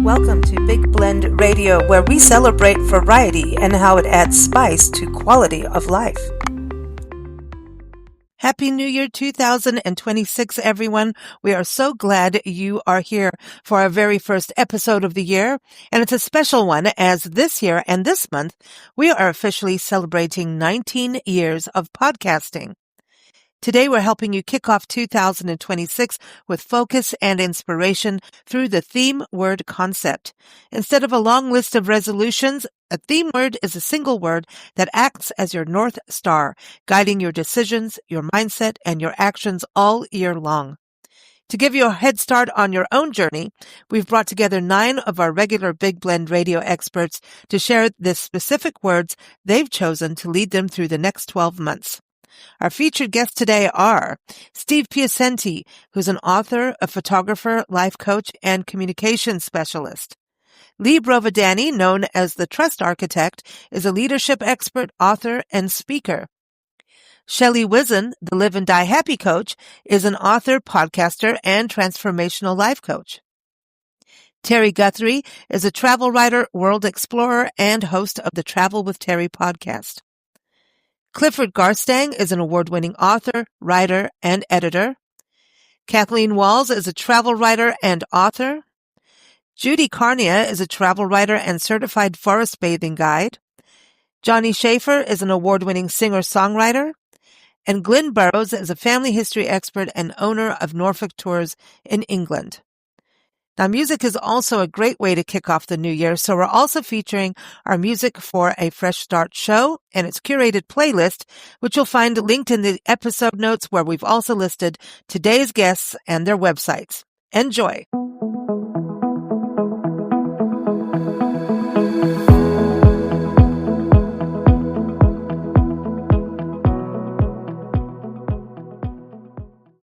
Welcome to Big Blend Radio, where we celebrate variety and how it adds spice to quality of life. Happy New Year 2026, everyone. We are so glad you are here for our very first episode of the year. And it's a special one, as this year and this month, we are officially celebrating 19 years of podcasting. Today, we're helping you kick off 2026 with focus and inspiration through the theme word concept. Instead of a long list of resolutions, a theme word is a single word that acts as your North Star, guiding your decisions, your mindset, and your actions all year long. To give you a head start on your own journey, we've brought together 9 of our regular Big Blend Radio experts to share the specific words they've chosen to lead them through the next 12 months. Our featured guests today are Steve Piacenti, who's an author, a photographer, life coach, and communications specialist. Lee Brovadani, known as the Trust Architect, is a leadership expert, author, and speaker. Shelley Wizen, the Live and Die Happy Coach, is an author, podcaster, and transformational life coach. Terry Guthrie is a travel writer, world explorer, and host of the Travel with Terry podcast. Clifford Garstang is an award-winning author, writer, and editor. Kathleen Walls is a travel writer and author. Judy Carnia is a travel writer and certified forest bathing guide. Johnny Schaefer is an award-winning singer-songwriter. And Glenn Burrows is a family history expert and owner of Norfolk Tours in England. Now, music is also a great way to kick off the new year, so we're also featuring our Music for a Fresh Start show and its curated playlist, which you'll find linked in the episode notes, where we've also listed today's guests and their websites. Enjoy.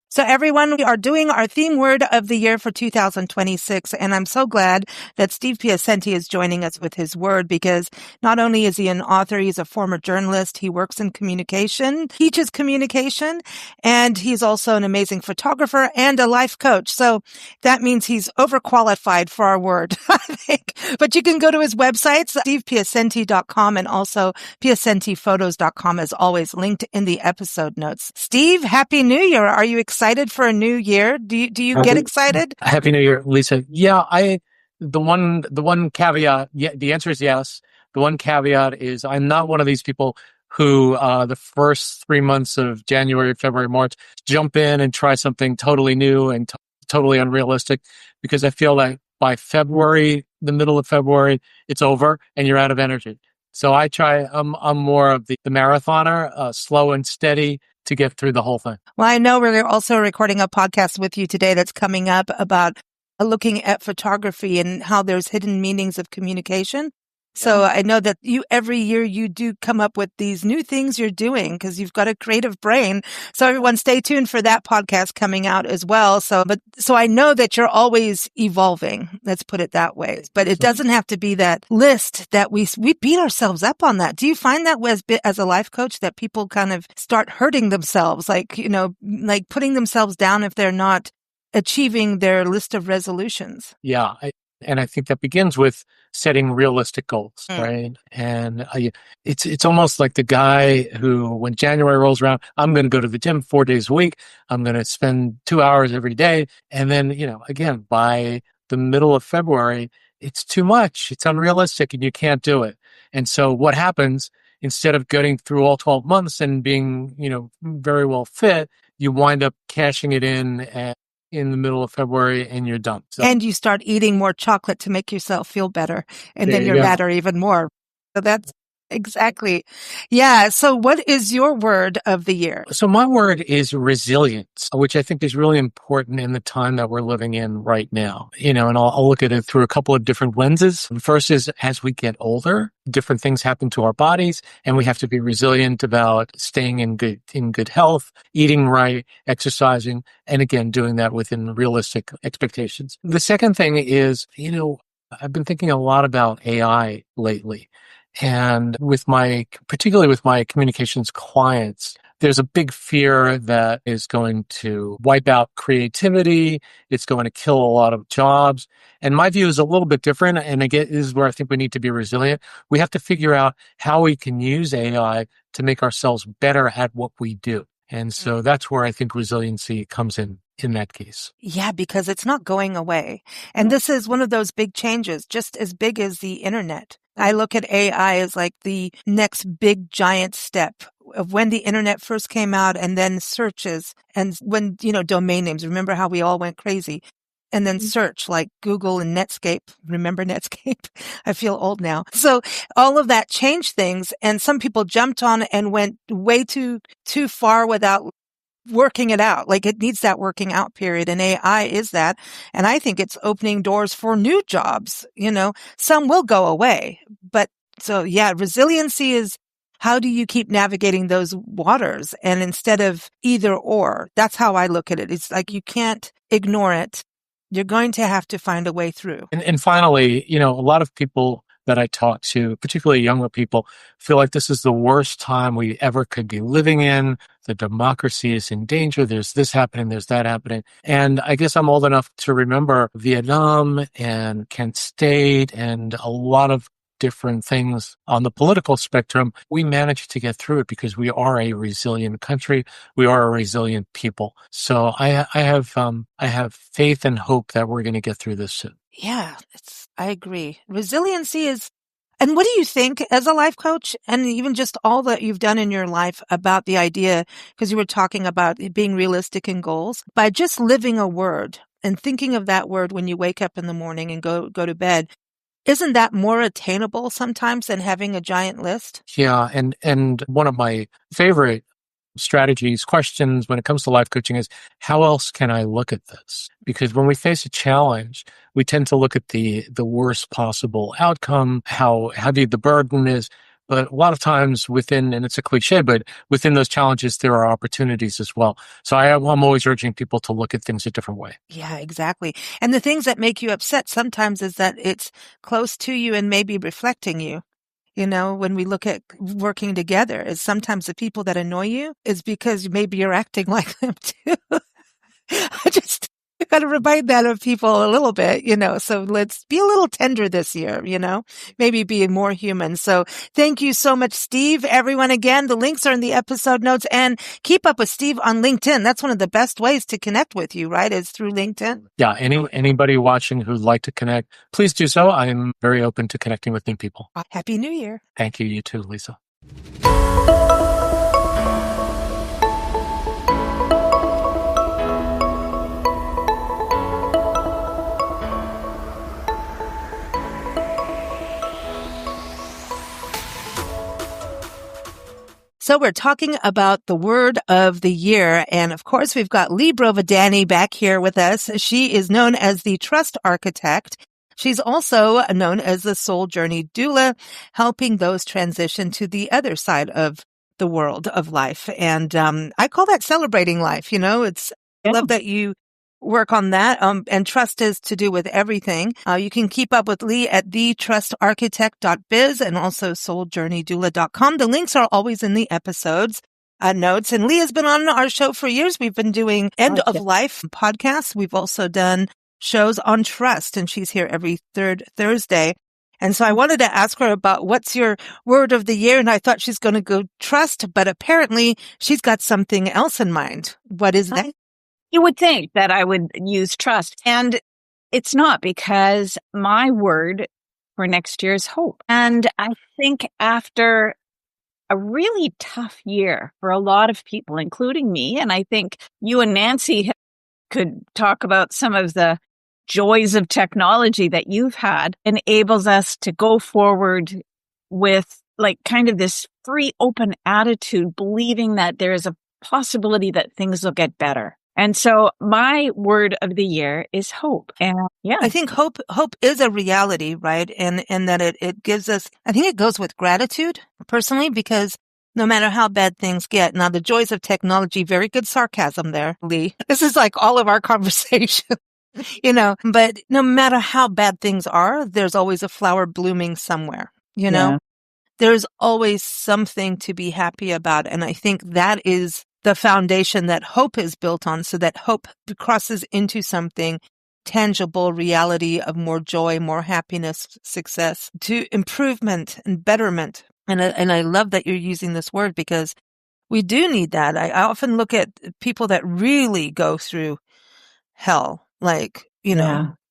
So everyone, we are doing our theme word of the year for 2026, and I'm so glad that Steve Piacenti is joining us with his word, because not only is he an author, he's a former journalist, he works in communication, teaches communication, and he's also an amazing photographer and a life coach. So that means he's overqualified for our word, I think. But you can go to his websites, stevepiacenti.com, and also piacentiphotos.com, as always, linked in the episode notes. Steve, Happy New Year. Are you excited for a new year? Do you get excited? Happy New Year, Lisa. Yeah, the one caveat, yeah, the answer is yes. The one caveat is I'm not one of these people who the first 3 months of January, February, March jump in and try something totally new and totally unrealistic, because I feel like by February, the middle of February, it's over and you're out of energy. So I'm more of the marathoner, slow and steady, to get through the whole thing. Well, I know we're also recording a podcast with you today that's coming up about looking at photography and how there's hidden meanings of communication. So I know that every year you do come up with these new things you're doing, because you've got a creative brain. So everyone stay tuned for that podcast coming out as well. So I know that you're always evolving. Let's put it that way. But it doesn't have to be that list that we beat ourselves up on that. Do you find that as a life coach that people kind of start hurting themselves, like putting themselves down if they're not achieving their list of resolutions? Yeah. And I think that begins with setting realistic goals, right? And it's almost like the guy who, when January rolls around, I'm going to go to the gym 4 days a week. I'm going to spend 2 hours every day. And then, again, by the middle of February, it's too much. It's unrealistic and you can't do it. And so what happens, instead of getting through all 12 months and being, very well fit, you wind up cashing it in the middle of February and you're done. So, and you start eating more chocolate to make yourself feel better. And then you're madder even more. So that's exactly. Yeah. So what is your word of the year? So my word is resilience, which I think is really important in the time that we're living in right now. And I'll look at it through a couple of different lenses. The first is, as we get older, different things happen to our bodies, and we have to be resilient about staying in good health, eating right, exercising, and again, doing that within realistic expectations. The second thing is, I've been thinking a lot about AI lately. And particularly with my communications clients, there's a big fear that is going to wipe out creativity. It's going to kill a lot of jobs. And my view is a little bit different. And again, this is where I think we need to be resilient. We have to figure out how we can use AI to make ourselves better at what we do. And so that's where I think resiliency comes in that case. Yeah, because it's not going away. And this is one of those big changes, just as big as the internet. I look at AI as like the next big giant step of when the internet first came out, and then searches, and when, domain names. Remember how we all went crazy? And then search, like Google and Netscape. Remember Netscape? I feel old now. So all of that changed things, and some people jumped on and went way too far without working it out. Like, it needs that working out period, and AI is that. And I think it's opening doors for new jobs. Some will go away, but so yeah, resiliency is, how do you keep navigating those waters? And instead of either or, that's how I look at it. It's like, you can't ignore it. You're going to have to find a way through. And finally, a lot of people that I talk to, particularly younger people, feel like this is the worst time we ever could be living in. The democracy is in danger. There's this happening. There's that happening. And I guess I'm old enough to remember Vietnam and Kent State and a lot of different things on the political spectrum. We managed to get through it because we are a resilient country. We are a resilient people. So I have faith and hope that we're going to get through this soon. Yeah, I agree. Resiliency is, and what do you think as a life coach, and even just all that you've done in your life, about the idea, because you were talking about it being realistic in goals, by just living a word and thinking of that word when you wake up in the morning and go to bed. Isn't that more attainable sometimes than having a giant list? Yeah. And one of my favorite strategies, questions when it comes to life coaching is, how else can I look at this? Because when we face a challenge, we tend to look at the worst possible outcome, how heavy the burden is. But a lot of times and it's a cliche, but within those challenges, there are opportunities as well. So I'm always urging people to look at things a different way. Yeah, exactly. And the things that make you upset sometimes is that it's close to you and maybe reflecting you. When we look at working together, is sometimes the people that annoy you is because maybe you're acting like them too. I just got to remind that of people a little bit, so let's be a little tender this year, maybe be more human. So thank you so much, Steve. Everyone, again, the links are in the episode notes, and keep up with Steve on LinkedIn. That's one of the best ways to connect with you, right? Is through LinkedIn. Yeah. Anybody watching who'd like to connect, please do so. I'm very open to connecting with new people. Happy New Year. Thank you. You too, Lisa. So we're talking about the word of the year. And of course, we've got Lee Brovadani back here with us. She is known as the Trust Architect. She's also known as the Soul Journey Doula, helping those transition to the other side of the world of life. And I call that celebrating life. I love that you work on that. And trust is to do with everything. You can keep up with Lee at thetrustarchitect.biz and also souljourneydoula.com. The links are always in the episodes notes. And Lee has been on our show for years. We've been doing end of life podcasts. We've also done shows on trust, and she's here every third Thursday. And so I wanted to ask her about what's your word of the year. And I thought she's going to go trust, but apparently she's got something else in mind. What is that? You would think that I would use trust, and it's not, because my word for next year is hope. And I think after a really tough year for a lot of people, including me, and I think you and Nancy could talk about some of the joys of technology that you've had, enables us to go forward with like kind of this free, open attitude, believing that there is a possibility that things will get better. And so my word of the year is hope. And yeah, I think hope is a reality, right? And that it gives us, I think it goes with gratitude personally, because no matter how bad things get, now the joys of technology, very good sarcasm there, Lee. This is like all of our conversation, but no matter how bad things are, there's always a flower blooming somewhere, Yeah. there's always something to be happy about. And I think that is the foundation that hope is built on, so that hope crosses into something tangible, reality of more joy, more happiness, success, to improvement and betterment. And I love that you're using this word, because we do need that. I often look at people that really go through hell, like,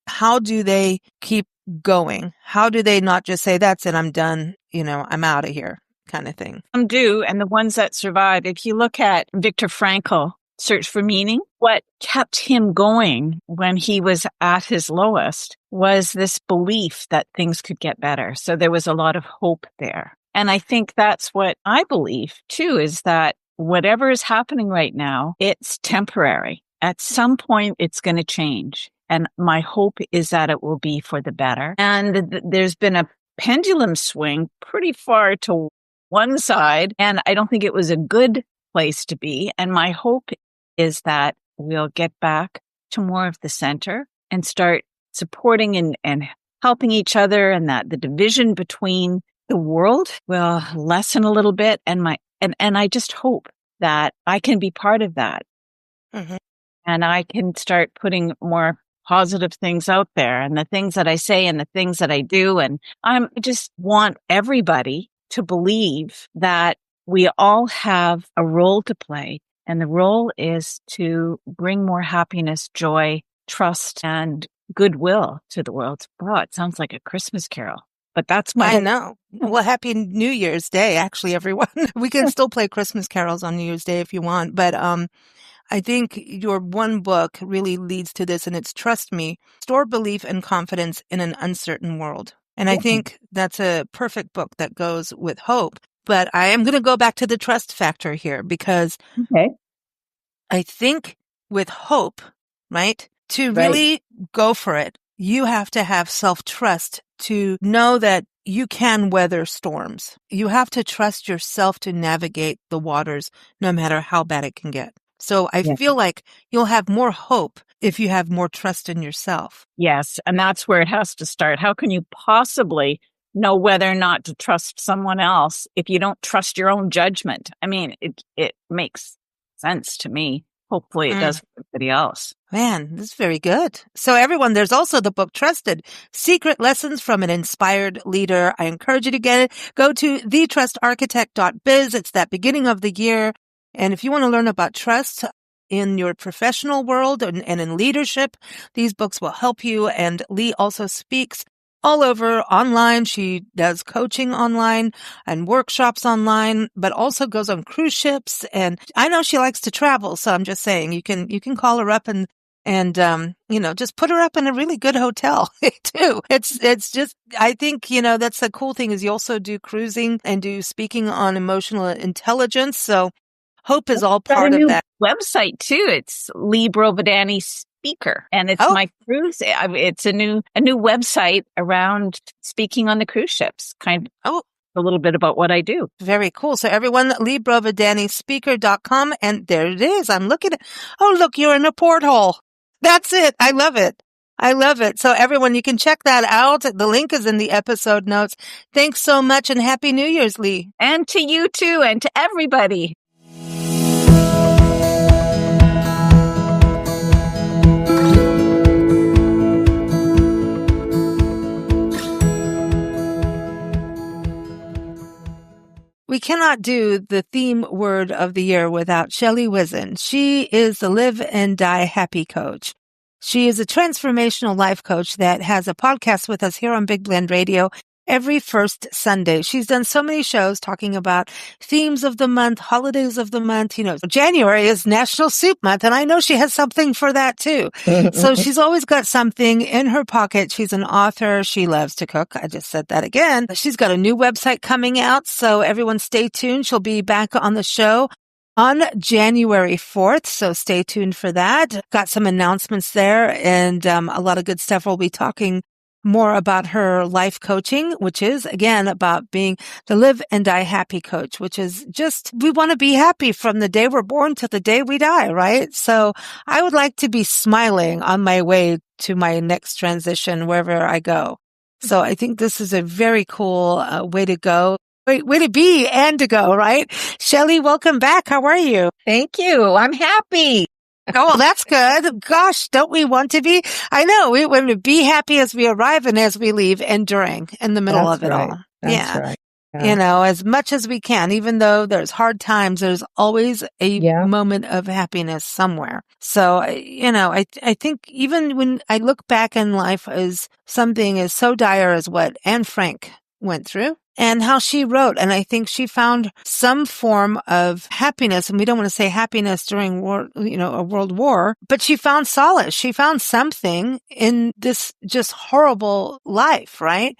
how do they keep going? How do they not just say, that's it, I'm done, I'm out of here, kind of thing? Some do, and the ones that survive. If you look at Viktor Frankl, Search for Meaning, what kept him going when he was at his lowest was this belief that things could get better. So there was a lot of hope there. And I think that's what I believe too, is that whatever is happening right now, it's temporary. At some point, it's going to change. And my hope is that it will be for the better. And there's been a pendulum swing pretty far to one side, and I don't think it was a good place to be. And my hope is that we'll get back to more of the center and start supporting and helping each other, and that the division between the world will lessen a little bit. And I just hope that I can be part of that. Mm-hmm. And I can start putting more positive things out there, and the things that I say and the things that I do. And I just want everybody to believe that we all have a role to play. And the role is to bring more happiness, joy, trust, and goodwill to the world. Wow, it sounds like a Christmas carol. But that's my... I know. Well, happy New Year's Day, actually, everyone. We can still play Christmas carols on New Year's Day if you want. But I think your one book really leads to this, and it's Trust Me, Store Belief and Confidence in an Uncertain World. And I think that's a perfect book that goes with hope. But I am going to go back to the trust factor here, because I think with hope, right, to really go for it, you have to have self-trust to know that you can weather storms. You have to trust yourself to navigate the waters, no matter how bad it can get. So I feel like you'll have more hope if you have more trust in yourself. Yes, and that's where it has to start. How can you possibly know whether or not to trust someone else if you don't trust your own judgment? I mean, it makes sense to me. Hopefully it does for everybody else. Man, this is very good. So everyone, there's also the book Trusted, Secret Lessons from an Inspired Leader. I encourage you to get it. Go to thetrustarchitect.biz. It's that beginning of the year. And if you want to learn about trust in your professional world and in leadership, these books will help you. And Lee also speaks all over online. She does coaching online and workshops online, but also goes on cruise ships. And I know she likes to travel. So I'm just saying you can call her up and just put her up in a really good hotel too. It's just, I think, that's the cool thing is you also do cruising and do speaking on emotional intelligence. So hope is all part of that. Website too. It's Lee Brovadani Speaker, and it's my cruise. It's a new website around speaking on the cruise ships. Kind of a little bit about what I do. Very cool. So everyone, LeeBrovadanisSpeaker.com, and there it is. I'm looking at. Oh, look, you're in a porthole. That's it. I love it. I love it. So everyone, you can check that out. The link is in the episode notes. Thanks so much, and Happy New Year's, Lee. And to you too, and to everybody. We cannot do the theme word of the year without Shelley Whizin. She is the Live and Die Happy Coach. She is a transformational life coach that has a podcast with us here on Big Blend Radio every first Sunday. She's done so many shows talking about themes of the month, holidays of the month. January is National Soup Month, and I know she has something for that too. So she's always got something in her pocket. She's an author. She loves to cook. I just said that again. She's got a new website coming out, so everyone stay tuned. She'll be back on the show on January 4th, so stay tuned for that. Got some announcements there, and a lot of good stuff. We'll be talking more about her life coaching, which is, again, about being the Live and Die Happy Coach, which is just, we want to be happy from the day we're born to the day we die, right? So I would like to be smiling on my way to my next transition, wherever I go. So I think this is a very cool way to go. way to be and to go, right? Shelley, welcome back. How are you? Thank you. I'm happy. Oh, well, that's good. Gosh, don't we want to be? I know we want to be happy as we arrive and as we leave and during in the middle That's of it right. all. That's right. You know, as much as we can, even though there's hard times, there's always a moment of happiness somewhere. So, you know, I think even when I look back in life as something as so dire as what Anne Frank went through and how she wrote, and I think she found some form of happiness, and we don't want to say happiness during war, you know, a world war, but she found solace. She found something in this just horrible life, right?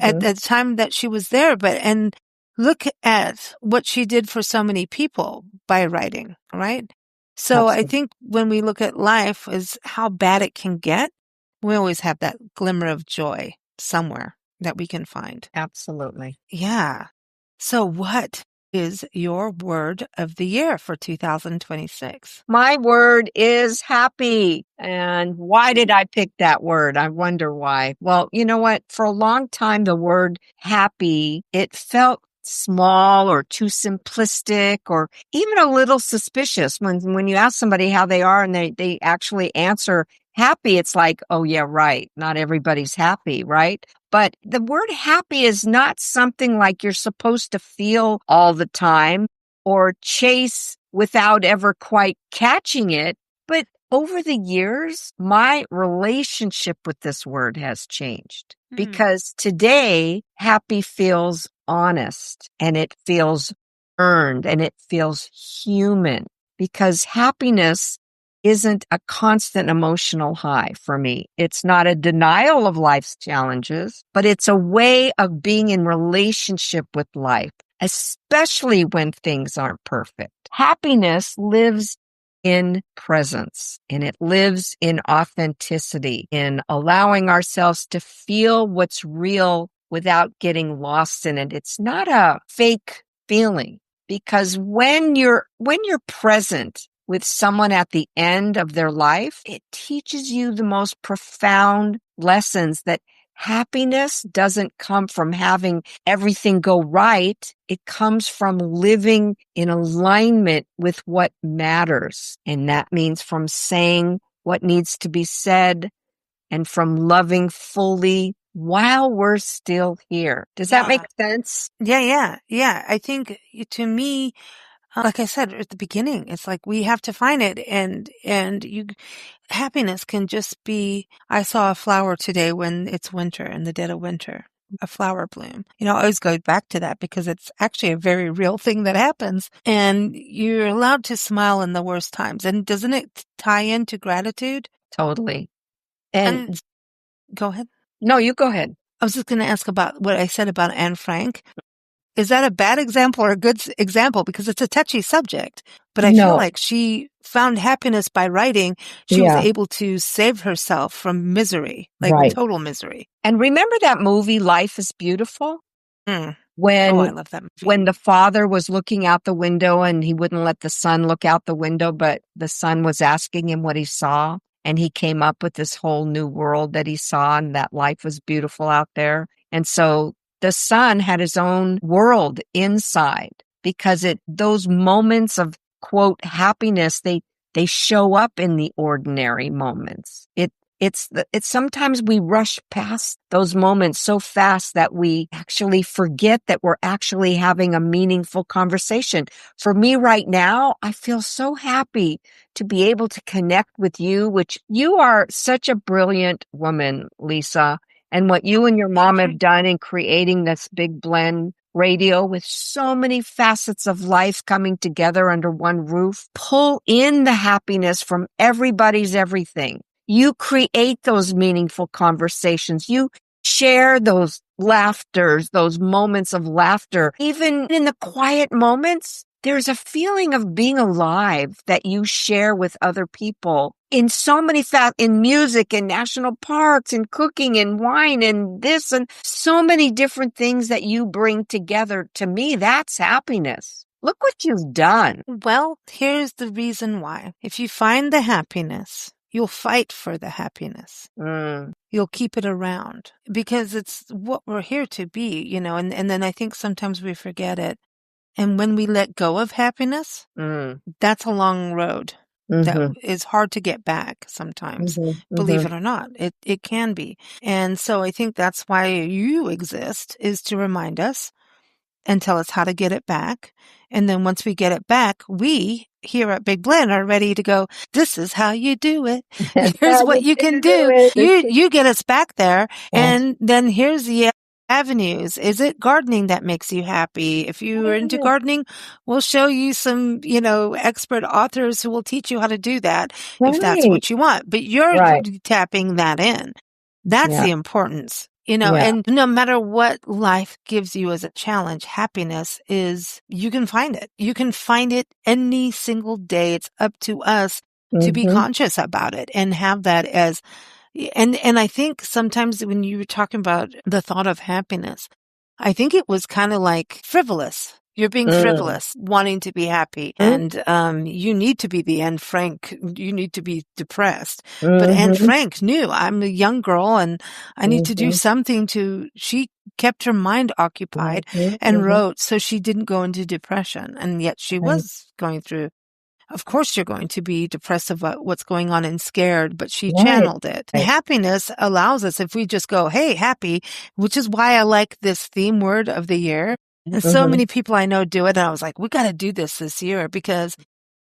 At the time that she was there, and look at what she did for so many people by writing, right? So I think when we look at life as how bad it can get, we always have that glimmer of joy somewhere that we can find. Absolutely. Yeah. So what is your word of the year for 2026? My word is happy. And why did I pick that word? I wonder why. Well, you know what? For a long time, the word happy, it felt small or too simplistic or even a little suspicious. When you ask somebody how they are and they actually answer happy, it's like, oh yeah, right. Not everybody's happy, right? But the word happy is not something like you're supposed to feel all the time or chase without ever quite catching it. But over the years, my relationship with this word has changed because today happy feels honest and it feels earned and it feels human because happiness isn't a constant emotional high for me. It's not a denial of life's challenges, but it's a way of being in relationship with life, especially when things aren't perfect. Happiness lives in presence and it lives in authenticity, in allowing ourselves to feel what's real without getting lost in it. It's not a fake feeling because when you're present with someone at the end of their life, it teaches you the most profound lessons that happiness doesn't come from having everything go right. It comes from living in alignment with what matters. And that means from saying what needs to be said and from loving fully while we're still here. Does that make sense? Yeah. I think to me, like I said at the beginning, it's like we have to find it, and happiness can just be. I saw a flower today when it's winter, in the dead of winter, a flower bloom. You know, I always go back to that because it's actually a very real thing that happens, and you're allowed to smile in the worst times. And doesn't it tie into gratitude? Totally. And go ahead. No, you go ahead. I was just going to ask about what I said about Anne Frank. Is that a bad example or a good example? Because it's a touchy subject, but I feel like she found happiness by writing. She was able to save herself from misery, like total misery. And remember that movie, Life is Beautiful? I love that movie. When the father was looking out the window and he wouldn't let the son look out the window, but the son was asking him what he saw. And he came up with this whole new world that he saw and that life was beautiful out there. And so the son had his own world inside because those moments of quote happiness, they show up in the ordinary moments. It's sometimes we rush past those moments so fast that we actually forget that we're actually having a meaningful conversation. For me right now, I feel so happy to be able to connect with you, which you are such a brilliant woman, Lisa. And what you and your mom have done in creating this Big Blend radio with so many facets of life coming together under one roof, pull in the happiness from everybody's everything. You create those meaningful conversations. You share those laughters, those moments of laughter. Even in the quiet moments, there's a feeling of being alive that you share with other people in so many in music, in national parks, in cooking, in wine, and this, and so many different things that you bring together. To me, that's happiness. Look what you've done. Well, here's the reason why. If you find the happiness, you'll fight for the happiness. You'll keep it around because it's what we're here to be, and then I think sometimes we forget it. And when we let go of happiness, that's a long road that is hard to get back sometimes, believe it or not. It can be. And so I think that's why you exist, is to remind us and tell us how to get it back. And then once we get it back, we here at Big Blend are ready to go, this is how you do it. Here's what you can do. You get us back there. And then here's the avenues. Is it gardening that makes you happy? If you are into gardening, we'll show you some, expert authors who will teach you how to do that if that's what you want. But you're tapping that in. That's the importance. And no matter what life gives you as a challenge, happiness is, you can find it. You can find it any single day. It's up to us to be conscious about it and have that as, and I think sometimes when you were talking about the thought of happiness, I think it was kind of like frivolous. You're being frivolous, wanting to be happy. And you need to be the Anne Frank. You need to be depressed. But Anne Frank knew, I'm a young girl and I need to do something she kept her mind occupied and wrote so she didn't go into depression. And yet she was going through. Of course, you're going to be depressed about what's going on and scared, but she channeled it. Happiness allows us, if we just go, hey, happy, which is why I like this theme word of the year. And so many people I know do it. And I was like, we got to do this year, because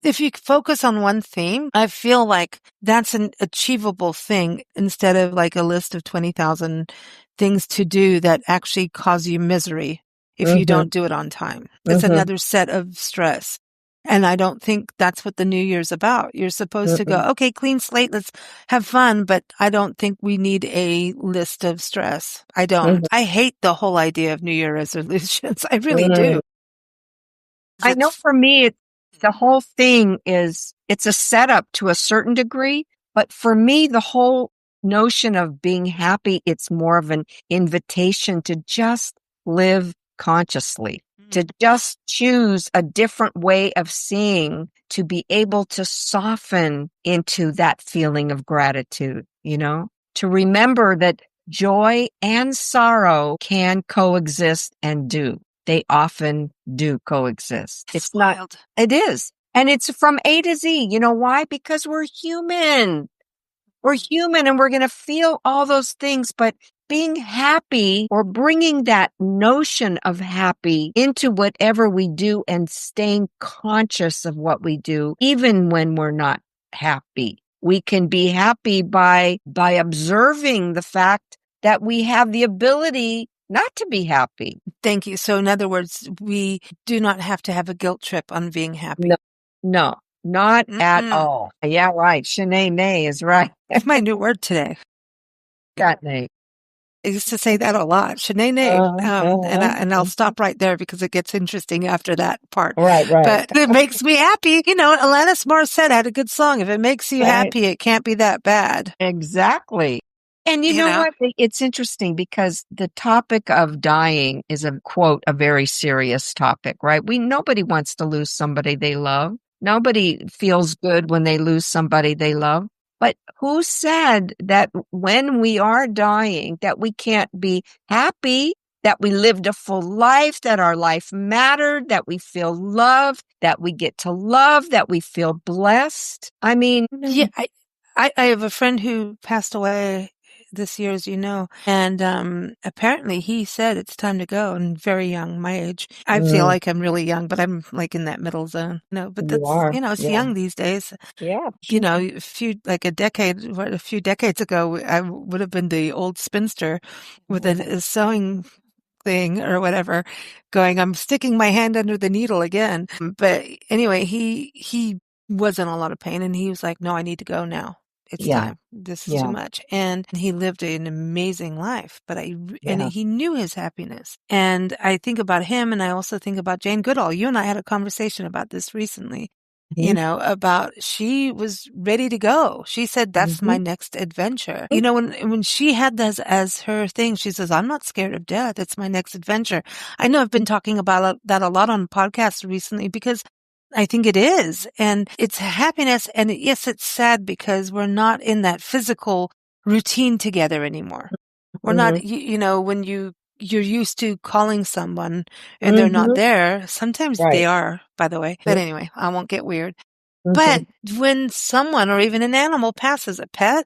if you focus on one theme, I feel like that's an achievable thing instead of like a list of 20,000 things to do that actually cause you misery if you don't do it on time. It's another set of stress. And I don't think that's what the New Year's about. You're supposed to go, okay, clean slate, let's have fun. But I don't think we need a list of stress. I don't. I hate the whole idea of New Year resolutions. I really do. I know for me, the whole thing is, it's a setup to a certain degree. But for me, the whole notion of being happy, it's more of an invitation to just live consciously. To just choose a different way of seeing, to be able to soften into that feeling of gratitude, to remember that joy and sorrow can coexist and do. They often do coexist. It's wild. It is. And it's from A to Z. You know why? Because we're human. We're human and we're going to feel all those things, but being happy, or bringing that notion of happy into whatever we do and staying conscious of what we do, even when we're not happy. We can be happy by observing the fact that we have the ability not to be happy. Thank you. So in other words, we do not have to have a guilt trip on being happy. No, not at all. Yeah, right. Shanae is right. That's my new word today. Got Nate. I used to say that a lot. Shanae, and I'll stop right there because it gets interesting after that part. Right. But it makes me happy. Alanis Morissette had a good song. If it makes you happy, it can't be that bad. Exactly. And you know what? It's interesting because the topic of dying is, a quote, a very serious topic, right? Nobody wants to lose somebody they love. Nobody feels good when they lose somebody they love. But who said that when we are dying, that we can't be happy, that we lived a full life, that our life mattered, that we feel loved, that we get to love, that we feel blessed? I mean, yeah, I have a friend who passed away this year, as you know, and apparently he said it's time to go, and very young, my age. I feel like I'm really young, but I'm like in that middle zone. But that's, it's young these days. Yeah. A few decades ago, I would have been the old spinster with a sewing thing or whatever going, I'm sticking my hand under the needle again. But anyway, he was in a lot of pain and he was like, no, I need to go now. It's time. This is too much. And he lived an amazing life, but and he knew his happiness. And I think about him, and I also think about Jane Goodall. You and I had a conversation about this recently, about she was ready to go. She said, that's my next adventure. When she had this as her thing, she says, I'm not scared of death. It's my next adventure. I know I've been talking about that a lot on podcasts recently because I think it is. And it's happiness. And yes, it's sad because we're not in that physical routine together anymore. We're not, you know, when you're used to calling someone and they're not there. Sometimes they are, by the way. But anyway, I won't get weird. But when someone or even an animal passes, a pet,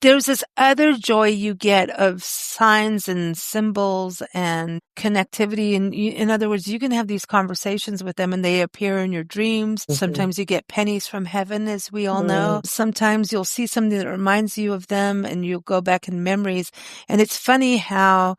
there's this other joy you get of signs and symbols and connectivity. And in other words, you can have these conversations with them and they appear in your dreams. Sometimes you get pennies from heaven, as we all know. Sometimes you'll see something that reminds you of them and you'll go back in memories. And it's funny how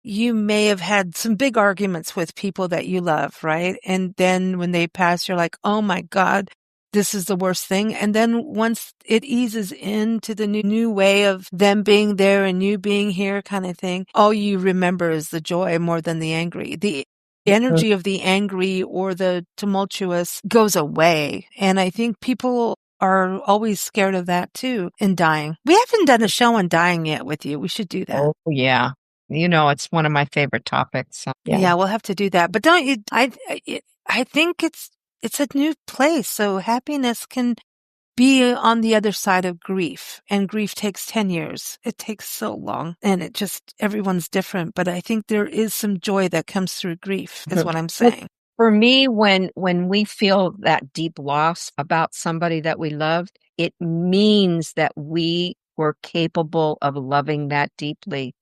you may have had some big arguments with people that you love, right? And then when they pass, you're like, oh my God, this is the worst thing. And then once it eases into the new way of them being there and you being here kind of thing, all you remember is the joy more than the angry. The energy of the angry or the tumultuous goes away. And I think people are always scared of that too in dying. We haven't done a show on dying yet with you. We should do that. Oh, yeah. You know, it's one of my favorite topics. Yeah, we'll have to do that. But don't you, I think it's a new place. So happiness can be on the other side of grief. And grief takes 10 years. It takes so long. And everyone's different. But I think there is some joy that comes through grief, is what I'm saying. For me, when we feel that deep loss about somebody that we loved, it means that we were capable of loving that deeply.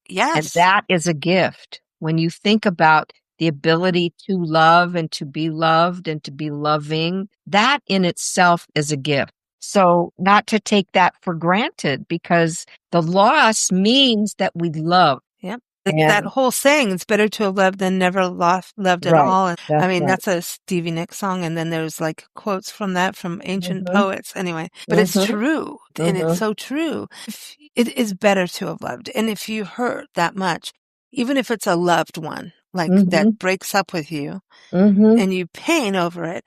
Yes. And that is a gift. When you think about the ability to love and to be loved and to be loving, that in itself is a gift. So not to take that for granted, because the loss means that we love. Yep. That whole saying, it's better to have loved than never loved at all. And, I mean, that's a Stevie Nicks song. And then there's like quotes from that from ancient poets anyway. But it's true. And it's so true. It is better to have loved. And if you hurt that much, even if it's a loved one, like that breaks up with you and you pain over it,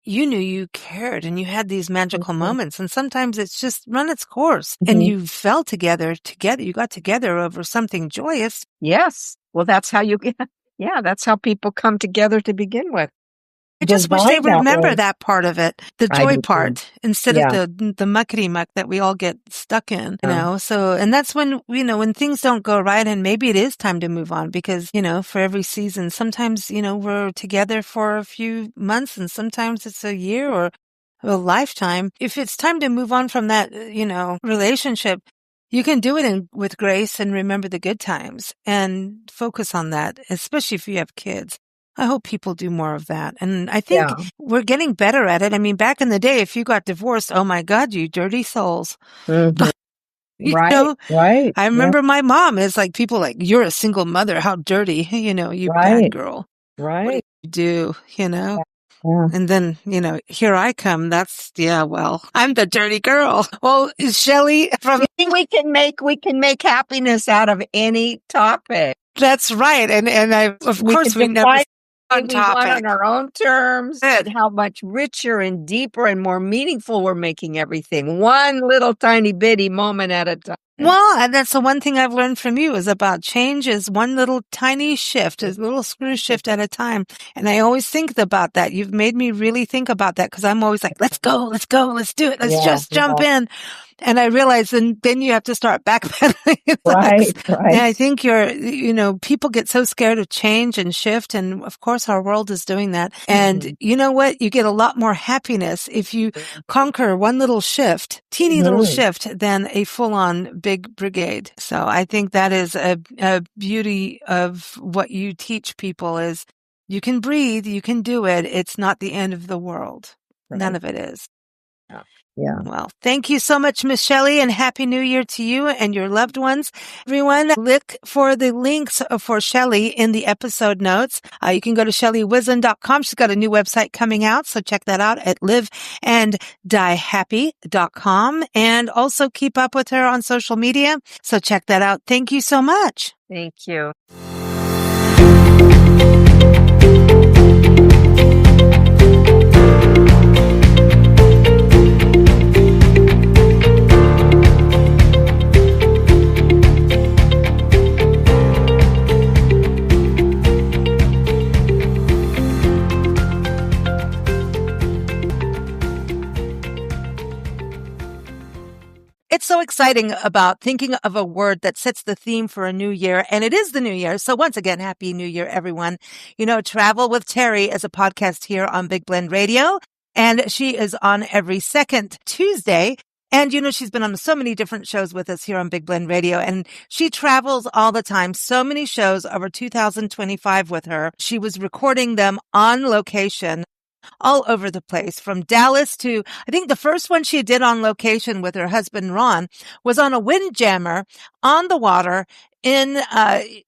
you knew you cared and you had these magical moments. And sometimes it's just run its course and you fell together. You got together over something joyous. Yes. Well, that's how that's how people come together to begin with. I just wish they would remember that part of it, the joy part, instead of the muckety muck that we all get stuck in, you know? So, and that's when, you know, when things don't go right and maybe it is time to move on because, you know, for every season, sometimes, you know, we're together for a few months and sometimes it's a year or a lifetime. If it's time to move on from that, you know, relationship, you can do it with grace and remember the good times and focus on that, especially if you have kids. I hope people do more of that. And I think we're getting better at it. I mean, back in the day, if you got divorced, oh my God, you dirty souls. Right. I remember my mom is like, people like, you're a single mother. How dirty, you know, you bad girl. Right. What do you do, you know? Yeah. And then, you know, here I come. Well, I'm the dirty girl. Well, Shelley, we can make happiness out of any topic. That's right. And of course we never on our own terms and how much richer and deeper and more meaningful we're making everything. One little tiny bitty moment at a time. Well, and that's the one thing I've learned from you is about change is one little tiny shift, a little screw shift at a time. And I always think about that. You've made me really think about that because I'm always like, let's go, let's do it. Let's just jump in. And I realize then you have to start backpedaling. Right. And I think people get so scared of change and shift. And of course, our world is doing that. And you know what? You get a lot more happiness if you conquer one little shift, teeny little shift, than a full-on big brigade. So I think that is a beauty of what you teach people is you can breathe, you can do it. It's not the end of the world. Right. None of it is. Yeah. Well, thank you so much, Miss Shelley, and Happy New Year to you and your loved ones. Everyone, look for the links for Shelley in the episode notes. You can go to ShelleyWisdom.com. She's got a new website coming out, so check that out at liveanddiehappy.com. And also keep up with her on social media, so check that out. Thank you so much. Thank you. so exciting about thinking of a word that sets the theme for a new year. And it is the new year. So once again, Happy New Year, everyone. You know, Travel with Terry is a podcast here on Big Blend Radio, and she is on every second Tuesday. And, you know, she's been on so many different shows with us here on Big Blend Radio, and she travels all the time. So many shows over 2025 with her. She was recording them on location all over the place, from Dallas to, I think the first one she did on location with her husband, Ron, was on a windjammer on the water in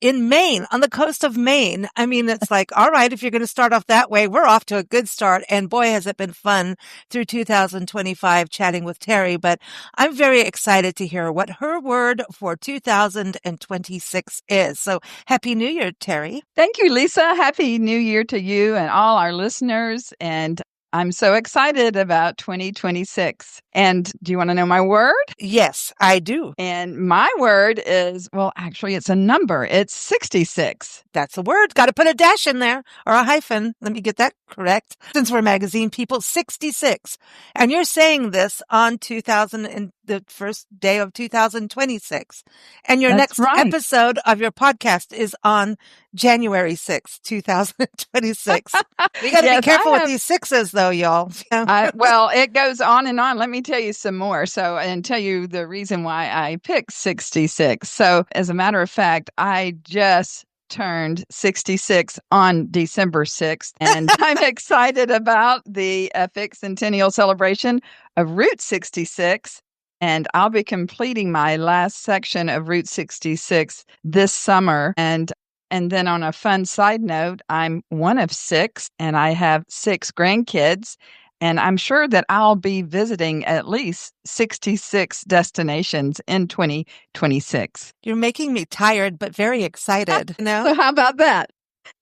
Maine, on the coast of Maine. I mean, it's like, all right, if you're going to start off that way, we're off to a good start. And boy, has it been fun through 2025 chatting with Terry. But I'm very excited to hear what her word for 2026 is. So Happy New Year, Terry. Thank you, Lisa. Happy New Year to you and all our listeners. And I'm so excited about 2026. And do you want to know my word? Yes, I do. And my word is, well, actually, it's a number. It's 66. That's a word. Got to put a dash in there or a hyphen. Let me get that correct. Since we're magazine people, 66. And you're saying this on the first day of 2026. And your That's next right. episode of your podcast is on January 6th, 2026. We got to be careful with these sixes though, y'all. Well, it goes on and on. Let me tell you some more. And tell you the reason why I picked 66. So as a matter of fact, I just turned 66 on December 6th. And I'm excited about the epic centennial celebration of Route 66. And I'll be completing my last section of Route 66 this summer. And then on a fun side note, I'm one of 6 and I have 6 grandkids. And I'm sure that I'll be visiting at least 66 destinations in 2026. You're making me tired, but very excited. You know? So how about that?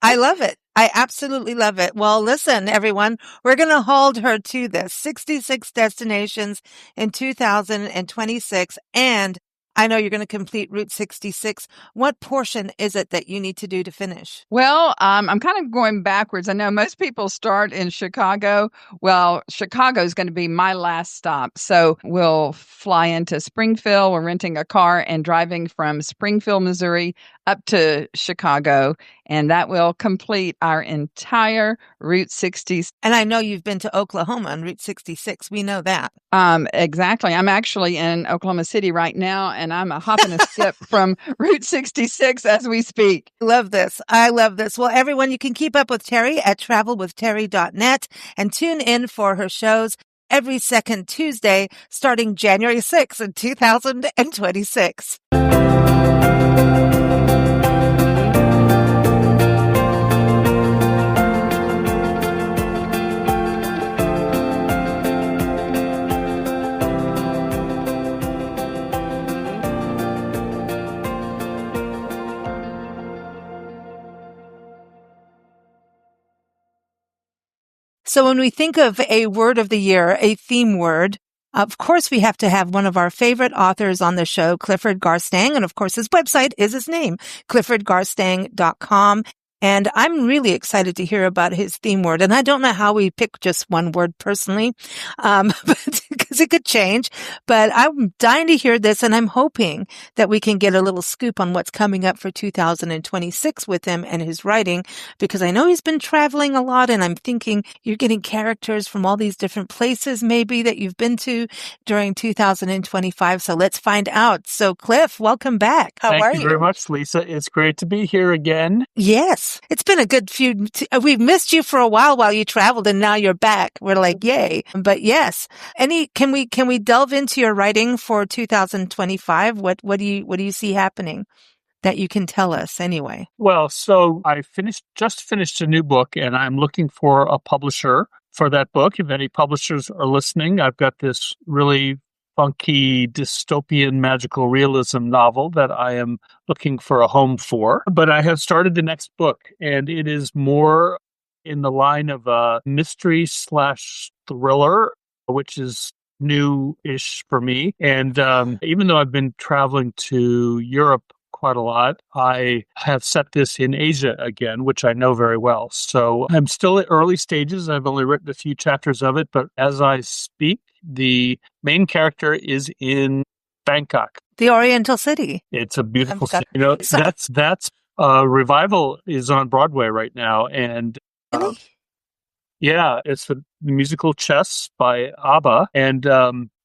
I love it. I absolutely love it. Well, listen, everyone, we're going to hold her to this 66 destinations in 2026. And I know you're going to complete Route 66. What portion is it that you need to do to finish? Well, I'm kind of going backwards. I know most people start in Chicago. Well, Chicago is going to be my last stop. So we'll fly into Springfield. We're renting a car and driving from Springfield, Missouri up to Chicago. And that will complete our entire Route 66. And I know you've been to Oklahoma on Route 66. We know that. Exactly. I'm actually in Oklahoma City right now, and I'm a hop and a skip from Route 66 as we speak. Love this. I love this. Well, everyone, you can keep up with Terry at travelwithterry.net and tune in for her shows every second Tuesday starting January 6th in 2026. So when we think of a word of the year, a theme word, of course, we have to have one of our favorite authors on the show, Clifford Garstang. And of course, his website is his name, cliffordgarstang.com. And I'm really excited to hear about his theme word. And I don't know how we pick just one word personally, because it could change. But I'm dying to hear this, and I'm hoping that we can get a little scoop on what's coming up for 2026 with him and his writing, because I know he's been traveling a lot, and I'm thinking you're getting characters from all these different places maybe that you've been to during 2025. So let's find out. So Cliff, welcome back. How are you? Thank you very much, Lisa. It's great to be here again. Yes. It's been a good we've missed you for a while you traveled, and now you're back. We're like, yay. But yes, can we delve into your writing for 2025? What do you see happening that you can tell us anyway? Well, so I just finished a new book, and I'm looking for a publisher for that book. If any publishers are listening, I've got this really funky dystopian magical realism novel that I am looking for a home for. But I have started the next book, and it is more in the line of a mystery/thriller, which is new-ish for me. And even though I've been traveling to Europe quite a lot, I have set this in Asia again, which I know very well. So I'm still at early stages. I've only written a few chapters of it, but as I speak, the main character is in Bangkok. The Oriental City. It's a beautiful got- city. You know, so- that's Revival is on Broadway right now, and Really? yeah, it's the musical Chess by ABBA, and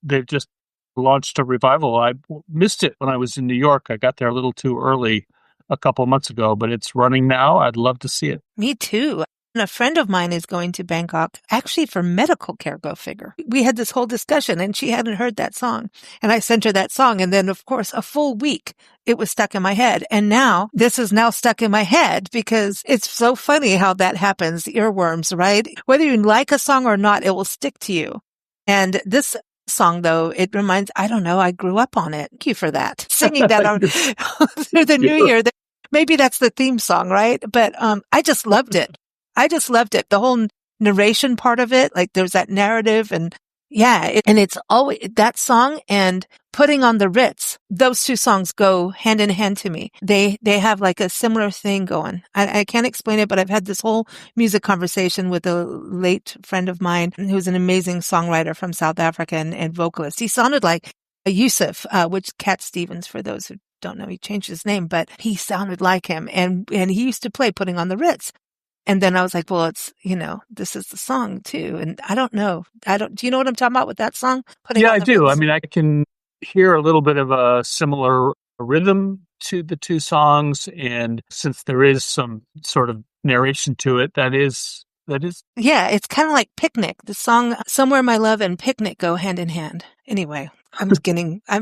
they've just launched a revival. I missed it when I was in New York. I got there a little too early a couple of months ago, but it's running now. I'd love to see it. Me too. And a friend of mine is going to Bangkok, actually for medical care, go figure. We had this whole discussion and she hadn't heard that song. And I sent her that song. And then, of course, a full week, it was stuck in my head. And now this is now stuck in my head because it's so funny how that happens. Earworms, right? Whether you like a song or not, it will stick to you. And this song, though, it reminds, I don't know, I grew up on it. Thank you for that. Singing that on through the new year. Maybe that's the theme song, right? But I just loved it. I just loved it. The whole narration part of it, like there's that narrative and yeah, and it's always that song and Putting on the Ritz. Those two songs go hand in hand to me. They have like a similar thing going. I can't explain it, but I've had this whole music conversation with a late friend of mine who's an amazing songwriter from South Africa and vocalist. He sounded like a Yusuf, which Cat Stevens, for those who don't know, he changed his name, but he sounded like him. And he used to play Putting on the Ritz. And then I was like, well, it's, this is the song too. And I don't know. Do you know what I'm talking about with that song? Yeah, I do. I mean, I can hear a little bit of a similar rhythm to the two songs. And since there is some sort of narration to it, that is. Yeah, it's kind of like Picnic. The song Somewhere My Love and Picnic go hand in hand. Anyway,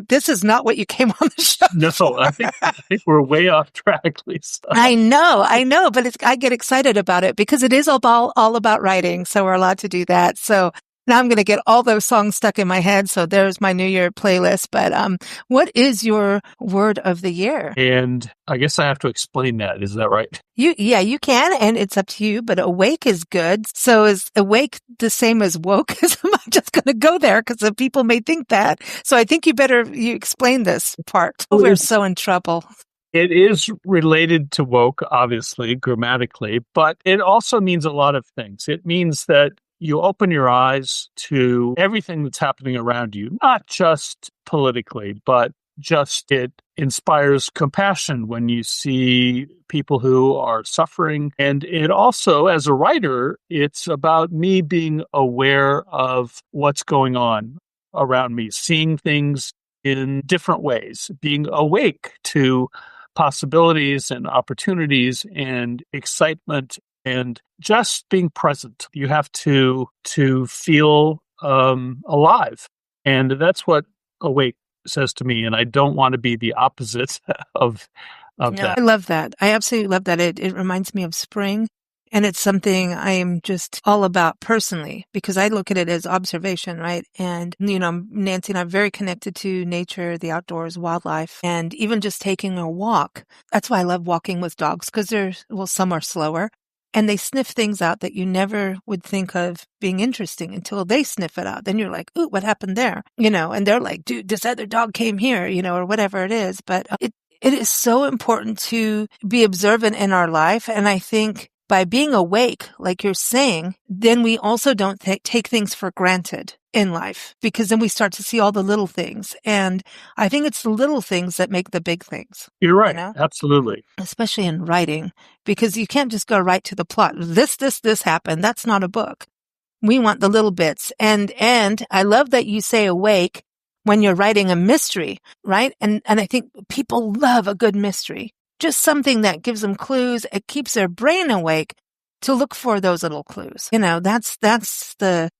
this is not what you came on the show. No, I think we're way off track, Lisa. I know, but I get excited about it because it is all about writing. So we're allowed to do that. So now I'm going to get all those songs stuck in my head. So there's my New Year playlist. But what is your word of the year? And I guess I have to explain that. Is that right? You can, and it's up to you. But awake is good. So is awake the same as woke? I'm just going to go there because the people may think that. So I think you explain this part. We're so in trouble. It is related to woke, obviously, grammatically, but it also means a lot of things. It means that you open your eyes to everything that's happening around you, not just politically, but just it inspires compassion when you see people who are suffering. And it also, as a writer, it's about me being aware of what's going on around me, seeing things in different ways, being awake to possibilities and opportunities and excitement and just being present. You have to feel alive. And that's what awake says to me. And I don't want to be the opposite of that. I love that. I absolutely love that. It reminds me of spring. And it's something I am just all about personally because I look at it as observation, right? And, Nancy and I'm very connected to nature, the outdoors, wildlife, and even just taking a walk. That's why I love walking with dogs because some are slower and they sniff things out that you never would think of being interesting until they sniff it out. Then you're like, ooh, what happened there? And they're like, dude, this other dog came here, or whatever it is. But it is so important to be observant in our life. And I think by being awake, like you're saying, then we also don't take things for granted in life because then we start to see all the little things. And I think it's the little things that make the big things. You're right. Absolutely. Especially in writing, because you can't just go right to the plot. This happened. That's not a book. We want the little bits. And I love that you say awake when you're writing a mystery, right? And I think people love a good mystery. Just something that gives them clues. It keeps their brain awake to look for those little clues. That's the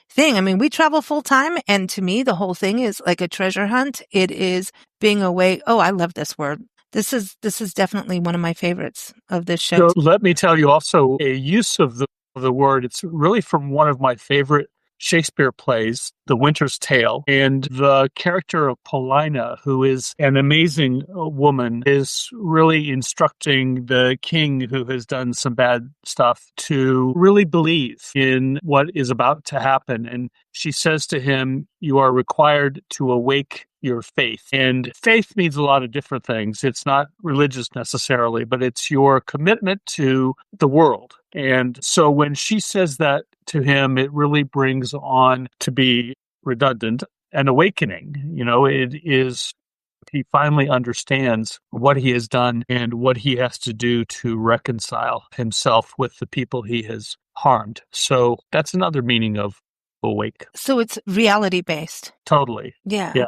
thing. I mean, we travel full time. And to me, the whole thing is like a treasure hunt. It is being awake. Oh, I love this word. This is definitely one of my favorites of this show. So let me tell you also a use of the word. It's really from one of my favorite Shakespeare plays, The Winter's Tale, and the character of Paulina, who is an amazing woman, is really instructing the king who has done some bad stuff to really believe in what is about to happen. And she says to him, you are required to awake your faith. And faith means a lot of different things. It's not religious necessarily, but it's your commitment to the world. And so when she says that to him, it really brings on, to be redundant, an awakening. It is He finally understands what he has done and what he has to do to reconcile himself with the people he has harmed. So that's another meaning of awake. So it's reality based. Totally. Yeah. Yeah.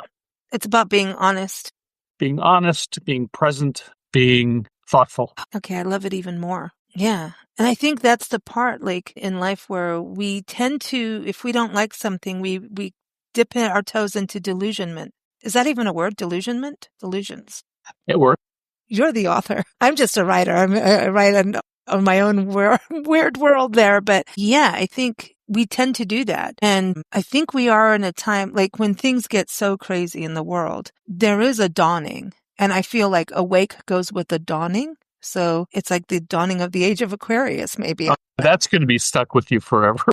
It's about being honest. Being honest, being present, being thoughtful. Okay, I love it even more. Yeah. And I think that's the part like in life where we tend to, if we don't like something, we dip our toes into delusionment. Is that even a word? Delusionment? Delusions. It works. You're the author. I'm just a writer. I write on my own weird world there. But yeah, I think we tend to do that. And I think we are in a time like when things get so crazy in the world, there is a dawning. And I feel like awake goes with the dawning. So it's like the dawning of the age of Aquarius, maybe. That's going to be stuck with you forever.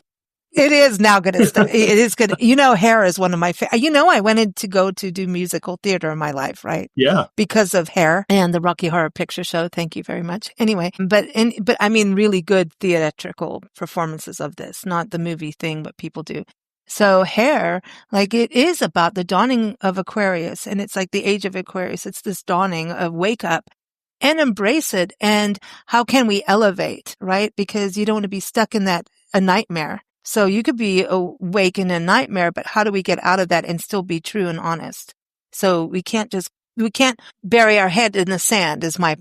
It is now good. It is good. Hair is one of my I wanted to go to do musical theater in my life, right? Yeah. Because of Hair and the Rocky Horror Picture Show. Thank you very much. Anyway, but I mean really good theatrical performances of this, not the movie thing, but people do. So Hair, like it is about the dawning of Aquarius, and it's like the age of Aquarius. It's this dawning of wake up and embrace it. And how can we elevate, right? Because you don't want to be stuck in a nightmare. So you could be awake in a nightmare, but how do we get out of that and still be true and honest? So we can't bury our head in the sand is my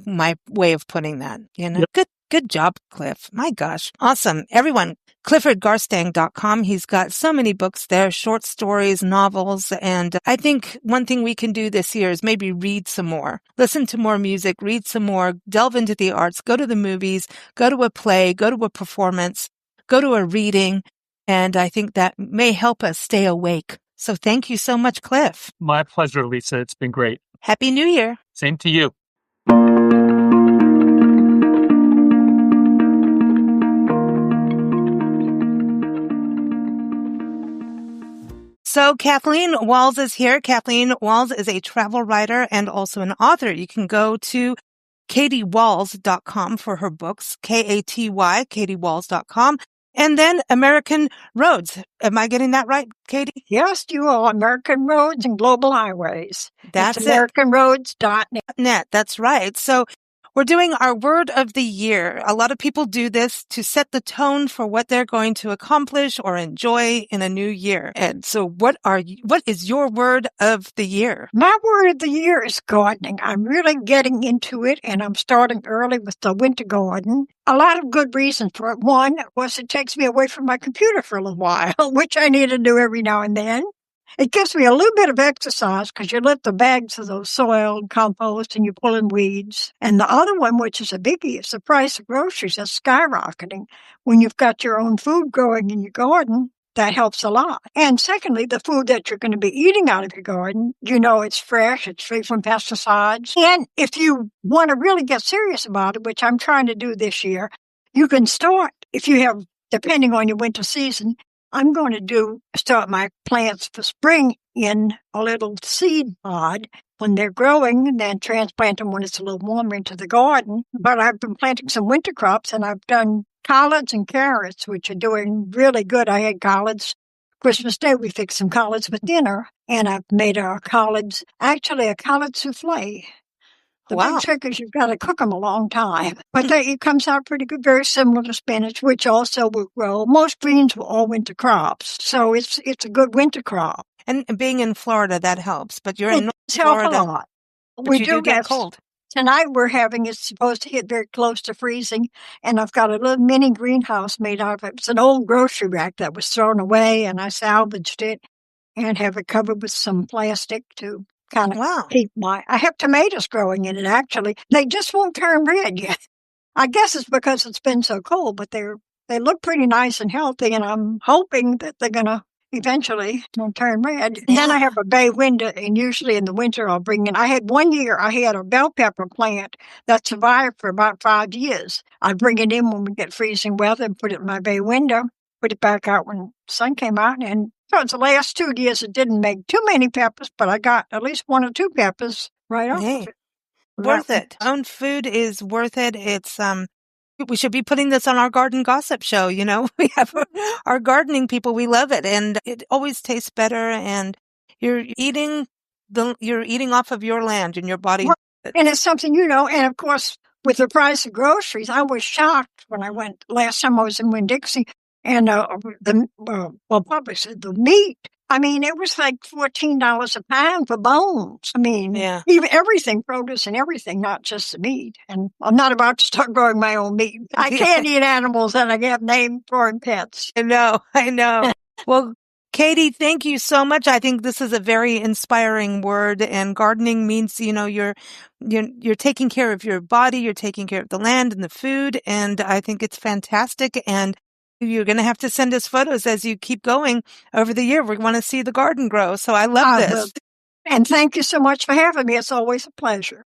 way of putting that, Yep. Good job, Cliff. My gosh. Awesome. Everyone, CliffordGarstang.com. He's got so many books there, short stories, novels. And I think one thing we can do this year is maybe read some more, listen to more music, read some more, delve into the arts, go to the movies, go to a play, go to a performance, go to a reading. And I think that may help us stay awake. So thank you so much, Cliff. My pleasure, Lisa. It's been great. Happy New Year. Same to you. So Kathleen Walls is here. Kathleen Walls is a travel writer and also an author. You can go to KatieWalls.com for her books, Katy, KatieWalls.com. And then American Roads. Am I getting that right, Katie? Yes, you are. American Roads and Global Highways. That's it's AmericanRoads.net. Net. That's right. So we're doing our word of the year. A lot of people do this to set the tone for what they're going to accomplish or enjoy in a new year. And so what is your word of the year? My word of the year is gardening. I'm really getting into it, and I'm starting early with the winter garden. A lot of good reasons for it. One was it takes me away from my computer for a little while, which I need to do every now and then. It gives me a little bit of exercise because you lift the bags of those soil and compost and you pull in weeds. And the other one, which is a biggie, is the price of groceries that's skyrocketing. When you've got your own food growing in your garden, that helps a lot. And secondly, the food that you're going to be eating out of your garden, it's fresh, it's free from pesticides. And if you want to really get serious about it, which I'm trying to do this year, you can start, if you have, depending on your winter season, I'm going to start my plants for spring in a little seed pod when they're growing, and then transplant them when it's a little warmer into the garden. But I've been planting some winter crops, and I've done collards and carrots, which are doing really good. I had collards Christmas Day. We fixed some collards with dinner, and I've made a collard souffle. The big trick is you've got to cook them a long time. But it comes out pretty good, very similar to spinach, which also will grow. Most greens were all winter crops, so it's a good winter crop. And being in Florida, that helps. But you're in Florida. A lot. We do get cold. Tonight it's supposed to get very close to freezing, and I've got a little mini greenhouse made out of it. It's an old grocery rack that was thrown away, and I salvaged it and have it covered with some plastic to kind of keep I have tomatoes growing in it, actually. They just won't turn red yet. I guess it's because it's been so cold, but they look pretty nice and healthy, and I'm hoping that they're going to eventually turn red. And then I have a bay window, and usually in the winter I'll bring in, I had a bell pepper plant that survived for about 5 years. I bring it in when we get freezing weather and put it in my bay window, put it back out when the sun came out, and so it's the last 2 years it didn't make too many peppers, but I got at least 1 or 2 peppers right off of it. Worth it. Own food is worth it. It's we should be putting this on our garden gossip show. We have our gardening people. We love it, and it always tastes better. And you're eating you're eating off of your land and your body. Well, and it's something, and of course, with the price of groceries, I was shocked when I went last time I was in Winn-Dixie, and Publix said the meat. I mean, it was like $14 a pound for bones. I mean, even everything, produce and everything, not just the meat. And I'm not about to start growing my own meat. I can't eat animals that I have named for pets. I know. Well, Katie, thank you so much. I think this is a very inspiring word, and gardening means, you're taking care of your body, you're taking care of the land and the food, and I think it's fantastic. And you're going to have to send us photos as you keep going over the year. We want to see the garden grow. So I love this. And thank you so much for having me. It's always a pleasure.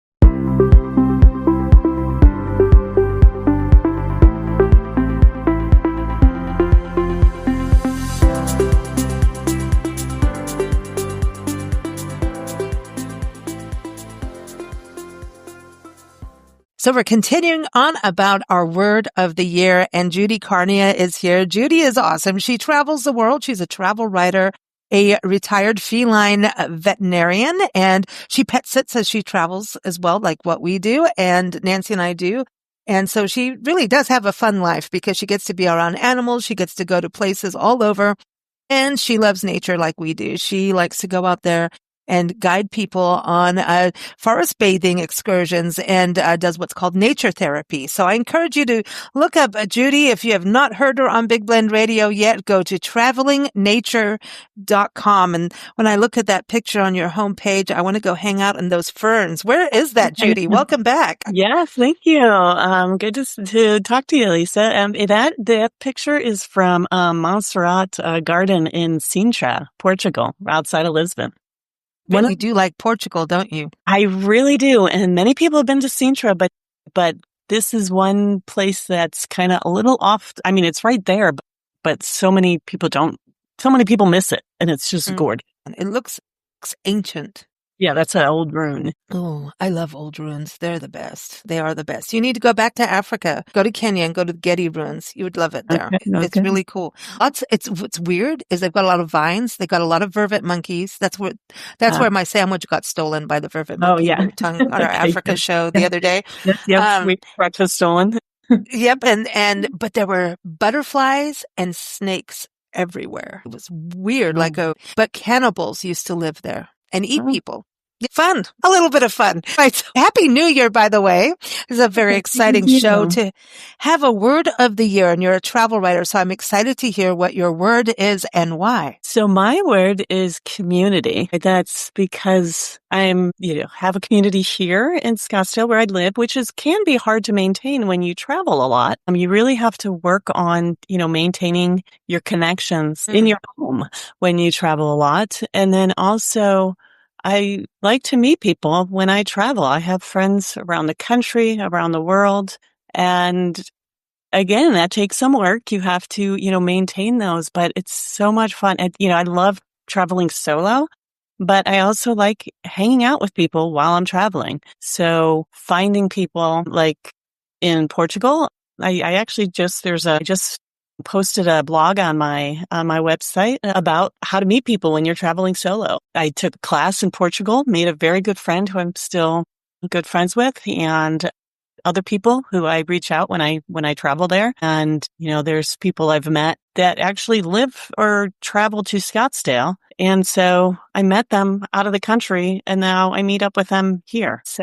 So we're continuing on about our word of the year, and Judy Carnia is here. Judy is awesome. She travels the world. She's a travel writer, a retired feline veterinarian, and she pet sits as she travels as well, like what we do, and Nancy and I do. And so she really does have a fun life because she gets to be around animals. She gets to go to places all over, and she loves nature like we do. She likes to go out there and guide people on forest bathing excursions, and does what's called nature therapy. So I encourage you to look up Judy. If you have not heard her on Big Blend Radio yet, go to travelingnature.com. And when I look at that picture on your homepage, I want to go hang out in those ferns. Where is that, Judy? Welcome back. Yes, thank you. Good to talk to you, Lisa. That picture is from Montserrat Garden in Sintra, Portugal, outside of Lisbon. You do like Portugal, don't you? I really do. And many people have been to Sintra, but this is one place that's kind of a little off. I mean, it's right there, but so many people miss it. And it's just gorgeous. It looks ancient. Yeah, that's an old ruin. Oh, I love old ruins. They're the best. They are the best. You need to go back to Africa. Go to Kenya and go to the Getty ruins. You would love it there. Okay. It's really cool. What's weird is they've got a lot of vines. They've got a lot of vervet monkeys. That's where my sandwich got stolen by the vervet monkey. Oh, yeah. Tongue on our Africa show the other day. Yep, sweet breakfast stolen. Yep, but there were butterflies and snakes everywhere. It was weird, but cannibals used to live there and eat people. Fun. A little bit of fun. Right. Happy New Year, by the way. This is a very exciting show to have a word of the year, and you're a travel writer, so I'm excited to hear what your word is and why. So my word is community. That's because I'm, have a community here in Scottsdale where I live, which can be hard to maintain when you travel a lot. You really have to work on, maintaining your connections in your home when you travel a lot. And then also, I like to meet people when I travel. I have friends around the country, around the world. And again, that takes some work. You have to, maintain those, but it's so much fun. And, I love traveling solo, but I also like hanging out with people while I'm traveling. So finding people like in Portugal, I just posted a blog on my website about how to meet people when you're traveling solo. I took a class in Portugal, made a very good friend who I'm still good friends with, and other people who I reach out when I travel there. And, there's people I've met that actually live or travel to Scottsdale. And so I met them out of the country, and now I meet up with them here. So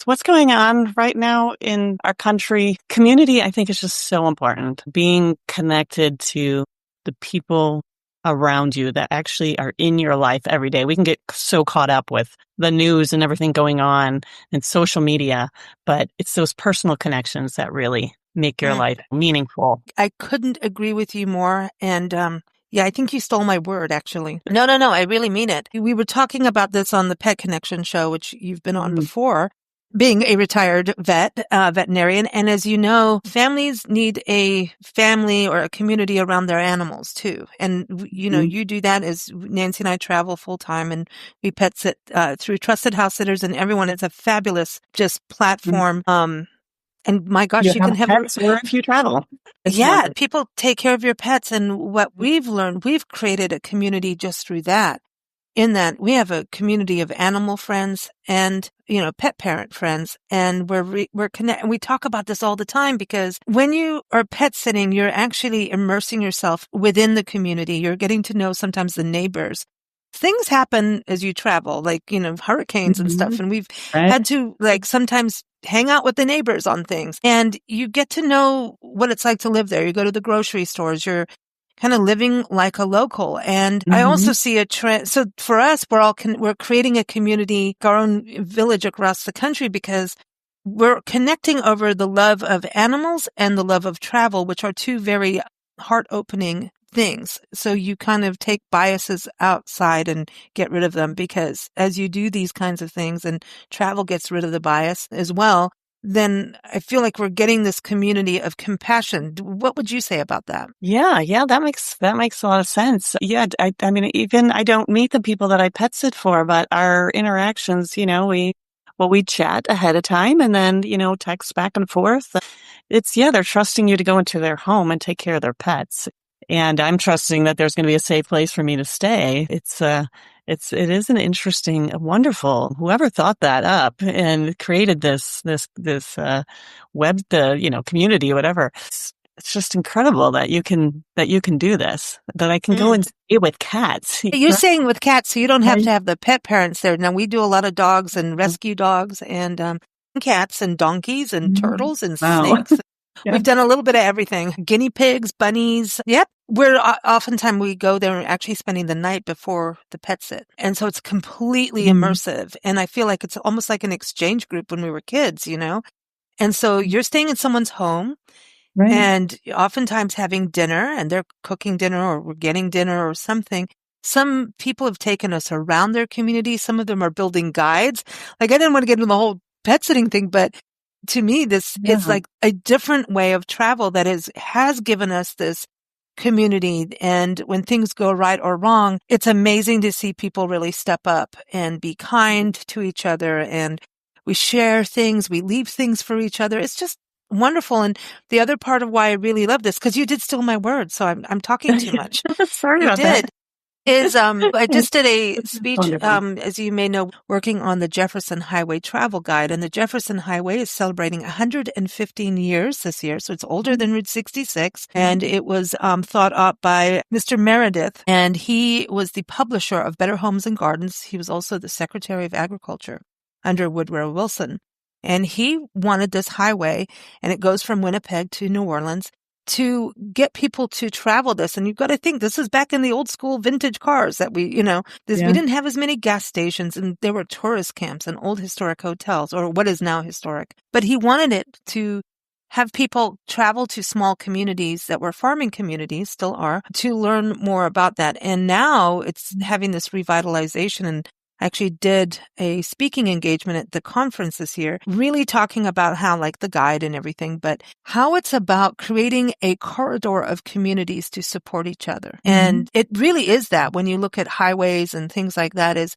what's going on right now in our country, community, I think is just so important. Being connected to the people around you that actually are in your life every day. We can get so caught up with the news and everything going on and social media, but it's those personal connections that really make your life meaningful. I couldn't agree with you more. And, I think you stole my word, actually. No, I really mean it. We were talking about this on the Pet Connection show, which you've been on before. Being a retired veterinarian. And as you know, families need a family or a community around their animals too. And, you do that as Nancy and I travel full time, and we pet sit through Trusted House Sitters and everyone. It's a fabulous just platform. And my gosh, you can have pets if you travel. People take care of your pets. And what we've learned, we've created a community just through that. in that we have a community of animal friends and, pet parent friends. And we're connected. We talk about this all the time because when you are pet sitting, you're actually immersing yourself within the community. You're getting to know sometimes the neighbors. Things happen as you travel, like, hurricanes and stuff. And we've had to sometimes hang out with the neighbors on things, and you get to know what it's like to live there. You go to the grocery stores, you're kind of living like a local. And I also see a trend. So for us, we're creating a community, our own village across the country, because we're connecting over the love of animals and the love of travel, which are two very heart-opening things. So you kind of take biases outside and get rid of them, because as you do these kinds of things and travel gets rid of the bias as well, then I feel like we're getting this community of compassion. What would you say about that? Yeah, that makes a lot of sense. Yeah, I mean, even I don't meet the people that I pet sit for, but our interactions, we chat ahead of time and then, text back and forth. They're trusting you to go into their home and take care of their pets. And I'm trusting that there's going to be a safe place for me to stay. It is an interesting, wonderful, whoever thought that up and created this web, community or whatever. It's just incredible that you can do this, that I can go and stay with cats. You're saying with cats, so you don't have to have the pet parents there. Now, we do a lot of dogs and rescue dogs and cats and donkeys and turtles and snakes. Yeah. We've done a little bit of everything. Guinea pigs, bunnies. Yep. Oftentimes we go there actually spending the night before the pet sit. And so it's completely immersive. And I feel like it's almost like an exchange group when we were kids, And so you're staying in someone's home and oftentimes having dinner, and they're cooking dinner or we're getting dinner or something. Some people have taken us around their community. Some of them are building guides. I didn't want to get into the whole pet sitting thing, but to me, this is like a different way of travel that has given us this community. And when things go right or wrong, it's amazing to see people really step up and be kind to each other. And we share things, we leave things for each other. It's just wonderful. And the other part of why I really love this, because you did steal my word, so I'm talking too much. Sorry about that. I just did a speech, as you may know, working on the Jefferson Highway Travel Guide. And the Jefferson Highway is celebrating 115 years this year. So it's older than Route 66. And it was thought up by Mr. Meredith. And he was the publisher of Better Homes and Gardens. He was also the Secretary of Agriculture under Woodrow Wilson. And he wanted this highway, and it goes from Winnipeg to New Orleans, to get people to travel this. And you've got to think, this is back in the old school vintage cars that we didn't have as many gas stations, and there were tourist camps and old historic hotels, or what is now historic. But he wanted it to have people travel to small communities that were farming communities, still are, to learn more about that. And now it's having this revitalization, and I actually did a speaking engagement at the conference this year, really talking about how, like the guide and everything, but how it's about creating a corridor of communities to support each other. And it really is that when you look at highways and things like that, is,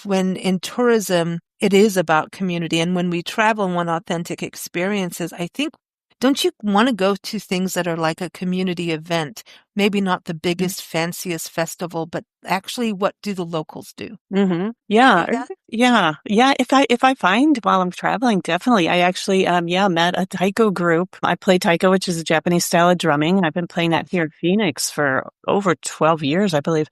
when in tourism, it is about community. And when we travel and want authentic experiences, I think, don't you want to go to things that are like a community event? Maybe not the biggest, fanciest festival, but actually, what do the locals do? Mm-hmm. Yeah. If I find while I'm traveling, definitely. I actually, met a taiko group. I play taiko, which is a Japanese style of drumming. I've been playing that here in Phoenix for over 12 years, I believe.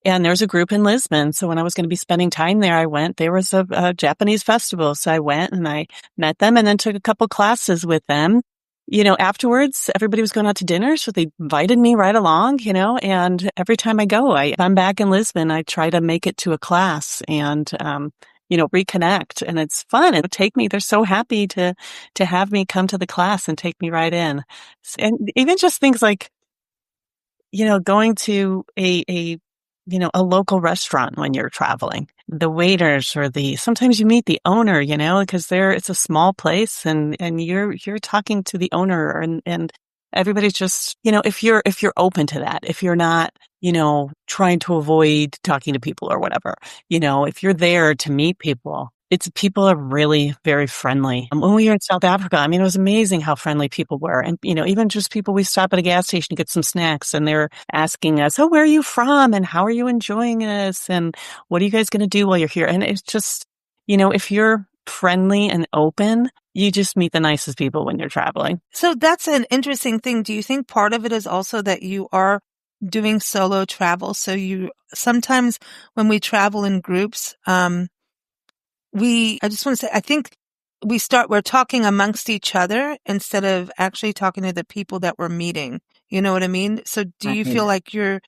And there's a group in Lisbon. So when I was going to be spending time there, I went. There was a Japanese festival. So I went and I met them and then took a couple classes with them. Afterwards, everybody was going out to dinner, so they invited me right along, and every time I go, if I'm back in Lisbon, I try to make it to a class and, reconnect. And it's fun. It'll take me, they're so happy to have me come to the class and take me right in. And even just things like, going to a local restaurant when you're traveling. The waiters or sometimes you meet the owner, because it's a small place and you're talking to the owner and everybody's just, if you're open to that, if you're not, trying to avoid talking to people or whatever, if you're there to meet people, it's people are really very friendly. When we were in South Africa, I mean, it was amazing how friendly people were. And, even just people, we stop at a gas station to get some snacks and they're asking us, oh, where are you from? And how are you enjoying this? And what are you guys going to do while you're here? And it's just, if you're friendly and open, you just meet the nicest people when you're traveling. So that's an interesting thing. Do you think part of it is also that you are doing solo travel? So sometimes when we travel in groups, I just want to say, I think we're talking amongst each other instead of actually talking to the people that we're meeting. You know what I mean? So do you feel like you're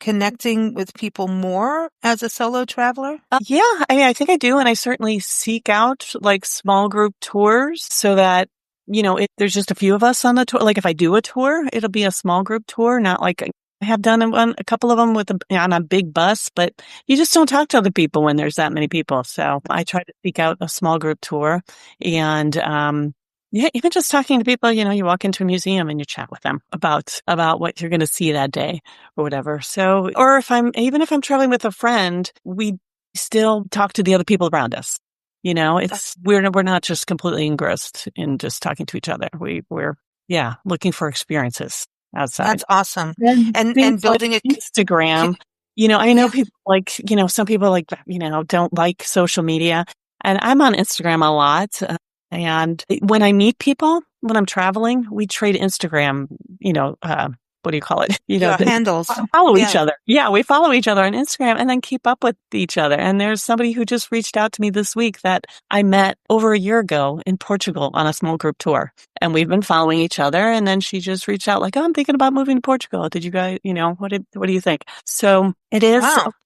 connecting with people more as a solo traveler? Yeah, I mean, I think I do. And I certainly seek out like small group tours so that, if there's just a few of us on the tour, like if I do a tour, it'll be a small group tour, not like I have done a couple of them on a big bus, but you just don't talk to other people when there's that many people. So I try to seek out a small group tour and, even just talking to people, you walk into a museum and you chat with them about what you're going to see that day or whatever. So, or if I'm traveling with a friend, we still talk to the other people around us. We're not just completely engrossed in just talking to each other. We're looking for experiences outside. That's awesome. And building like Instagram. I know people some people don't like social media, and I'm on Instagram a lot. And when I meet people, when I'm traveling, we trade Instagram, what do you call it? Handles. Follow each other. Yeah, we follow each other on Instagram and then keep up with each other. And there's somebody who just reached out to me this week that I met over a year ago in Portugal on a small group tour. And we've been following each other. And then she just reached out like, oh, I'm thinking about moving to Portugal. Did you guys, what do you think? So it is,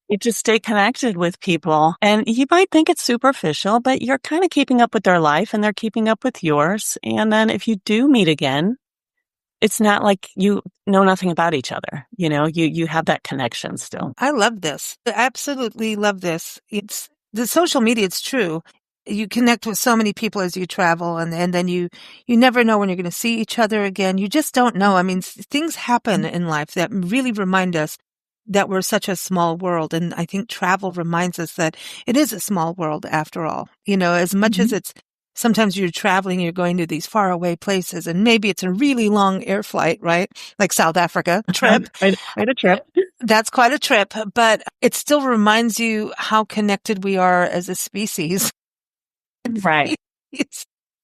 you just stay connected with people. And you might think it's superficial, but you're kind of keeping up with their life and they're keeping up with yours. And then if you do meet again, it's not like you know nothing about each other. You have that connection still. I love this. I absolutely love this. It's the social media. It's true. You connect with so many people as you travel and then you never know when you're going to see each other again. You just don't know. I mean, things happen in life that really remind us that we're such a small world. And I think travel reminds us that it is a small world after all. As much as it's sometimes you're traveling, you're going to these faraway places, and maybe it's a really long air flight, right? Like South Africa trip. Quite a trip. That's quite a trip, but it still reminds you how connected we are as a species. Right.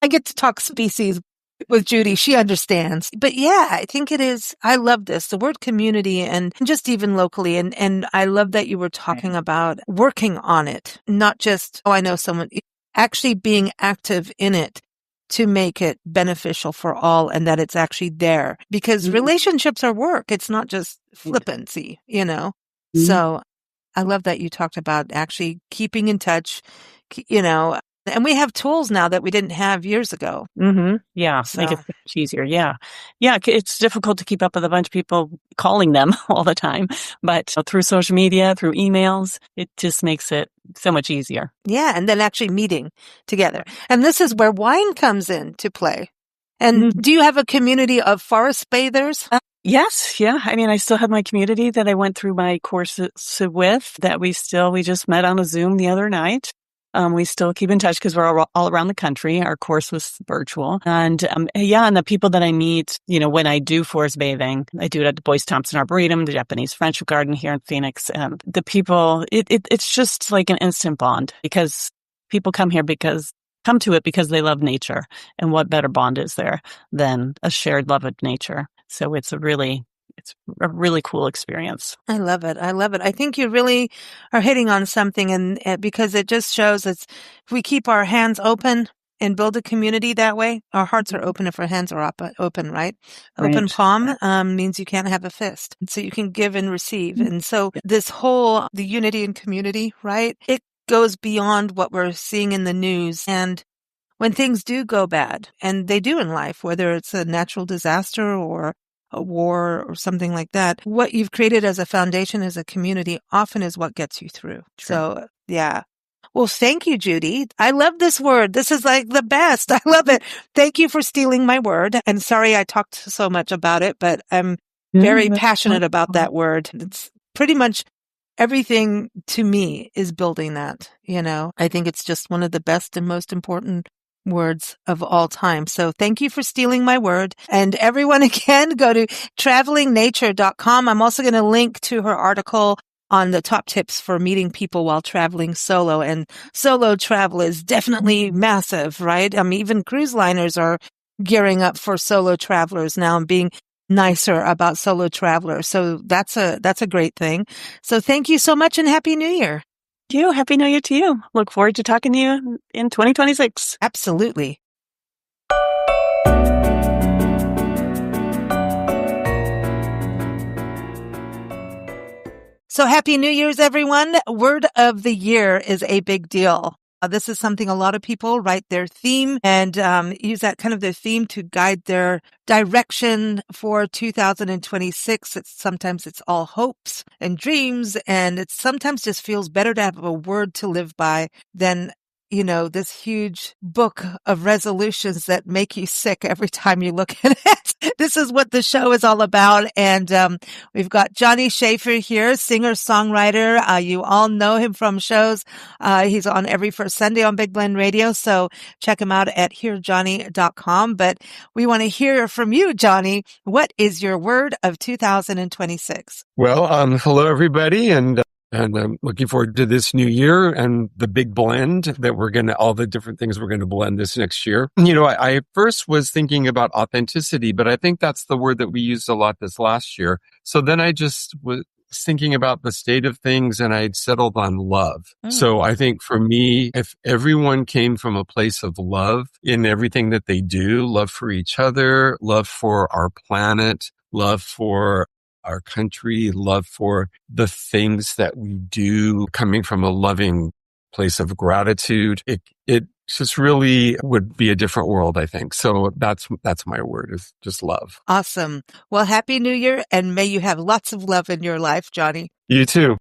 I get to talk species with Judy. She understands. But yeah, I think it is. I love this, the word community and just even locally. And I love that you were talking about working on it, not just, I know someone. Actually being active in it to make it beneficial for all and that it's actually there because relationships are work. It's not just flippancy, So I love that you talked about actually keeping in touch, and we have tools now that we didn't have years ago. Mm-hmm. Yeah. So. Make it much easier. Yeah. Yeah. It's difficult to keep up with a bunch of people calling them all the time, but through social media, through emails, it just makes it so much easier. Yeah. And then actually meeting together. And this is where wine comes in to play. And do you have a community of forest bathers? Yes. Yeah. I mean, I still have my community that I went through my courses with that we just met on a Zoom the other night. We still keep in touch because we're all around the country. Our course was virtual. And and the people that I meet, when I do forest bathing, I do it at the Boyce Thompson Arboretum, the Japanese Friendship Garden here in Phoenix. The people, it's just like an instant bond because people come to it because they love nature. And what better bond is there than a shared love of nature? So it's a really cool experience. I love it. I think you really are hitting on something and because it just shows if we keep our hands open and build a community that way, our hearts are open if our hands are open, right? Open palm means you can't have a fist. So you can give and receive. And so this whole, the unity and community, right? It goes beyond what we're seeing in the news. And when things do go bad, and they do in life, whether it's a natural disaster or a war or something like that, what you've created as a foundation, as a community, often is what gets you through. Sure. So, yeah. Well, thank you, Judy. I love this word. This is like the best. I love it. Thank you for stealing my word. And sorry I talked so much about it, but I'm very passionate about that word. It's pretty much everything to me is building that, I think it's just one of the best and most important words of all time. So thank you for stealing my word. And everyone, again, go to travelingnature.com. I'm also going to link to her article on the top tips for meeting people while traveling solo. And solo travel is definitely massive, right? I mean, even cruise liners are gearing up for solo travelers now and being nicer about solo travelers. So that's a great thing. So thank you so much and Happy New Year. You. Happy New Year to you. Look forward to talking to you in 2026. Absolutely. So Happy New Year's, everyone. Word of the year is a big deal. This is something a lot of people write their theme and use that kind of their theme to guide their direction for 2026. Sometimes it's all hopes and dreams, and it sometimes just feels better to have a word to live by than this huge book of resolutions that make you sick every time you look at it. This is what the show is all about. And we've got Johnny Schaefer here, singer-songwriter. You all know him from shows. He's on every first Sunday on Big Blend Radio. So check him out at hearjohnny.com. But we want to hear from you, Johnny. What is your word of 2026? Well, hello, everybody. And I'm looking forward to this new year and the big blend that all the different things we're going to blend this next year. I first was thinking about authenticity, but I think that's the word that we used a lot this last year. So then I just was thinking about the state of things and I'd settled on love. So I think for me, if everyone came from a place of love in everything that they do, love for each other, love for our planet, love for our country, love for the things that we do, coming from a loving place of gratitude, it just really would be a different world, I think. So that's my word, is just love. Awesome. Well, Happy New Year, and may you have lots of love in your life, Johnny. You too.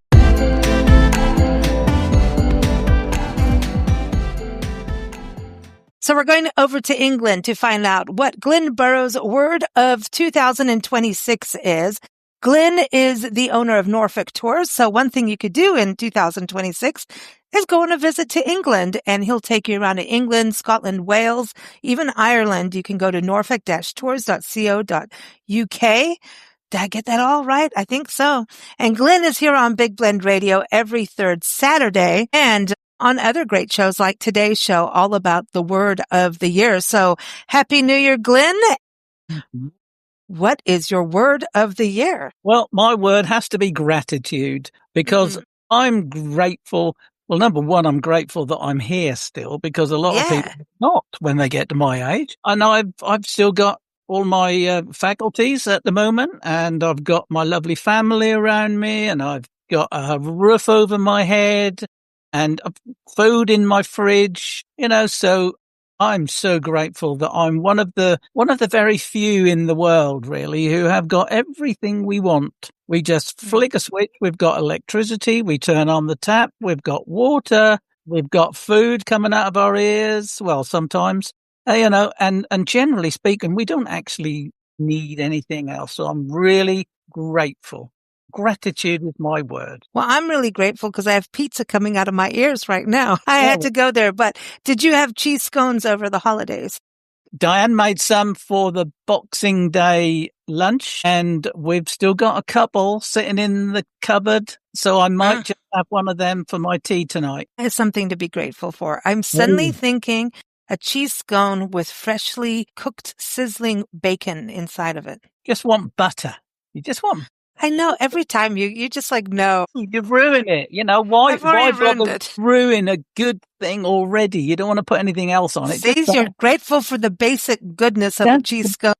So we're going over to England to find out what Glenn Burroughs' word of 2026 is. Glenn is the owner of Norfolk Tours, so one thing you could do in 2026 is go on a visit to England, and he'll take you around to England, Scotland, Wales, even Ireland. You can go to norfolk-tours.co.uk. Did I get that all right? I think so. And Glenn is here on Big Blend Radio every third Saturday and on other great shows like today's show, all about the word of the year. So Happy New Year, Glenn. Mm-hmm. What is your word of the year? Well, my word has to be gratitude, because I'm grateful. Well, number one, I'm grateful that I'm here still, because a lot of people are not when they get to my age. And I've still got all my faculties at the moment, and I've got my lovely family around me, and I've got a roof over my head and food in my fridge, so I'm so grateful that I'm one of the very few in the world, really, who have got everything we want. We just flick a switch. We've got electricity. We turn on the tap. We've got water. We've got food coming out of our ears. Well, sometimes, and generally speaking, we don't actually need anything else. So I'm really grateful. Gratitude is my word. Well, I'm really grateful because I have pizza coming out of my ears right now. I had to go there. But did you have cheese scones over the holidays? Diane made some for the Boxing Day lunch, and we've still got a couple sitting in the cupboard. So I might just have one of them for my tea tonight. It's something to be grateful for. I'm suddenly thinking a cheese scone with freshly cooked, sizzling bacon inside of it. Just want butter. You just want. I know. Every time you just no. You ruin it. Why ruin a good thing already? You don't want to put anything else on it. See, you're grateful for the basic goodness of a cheese scone.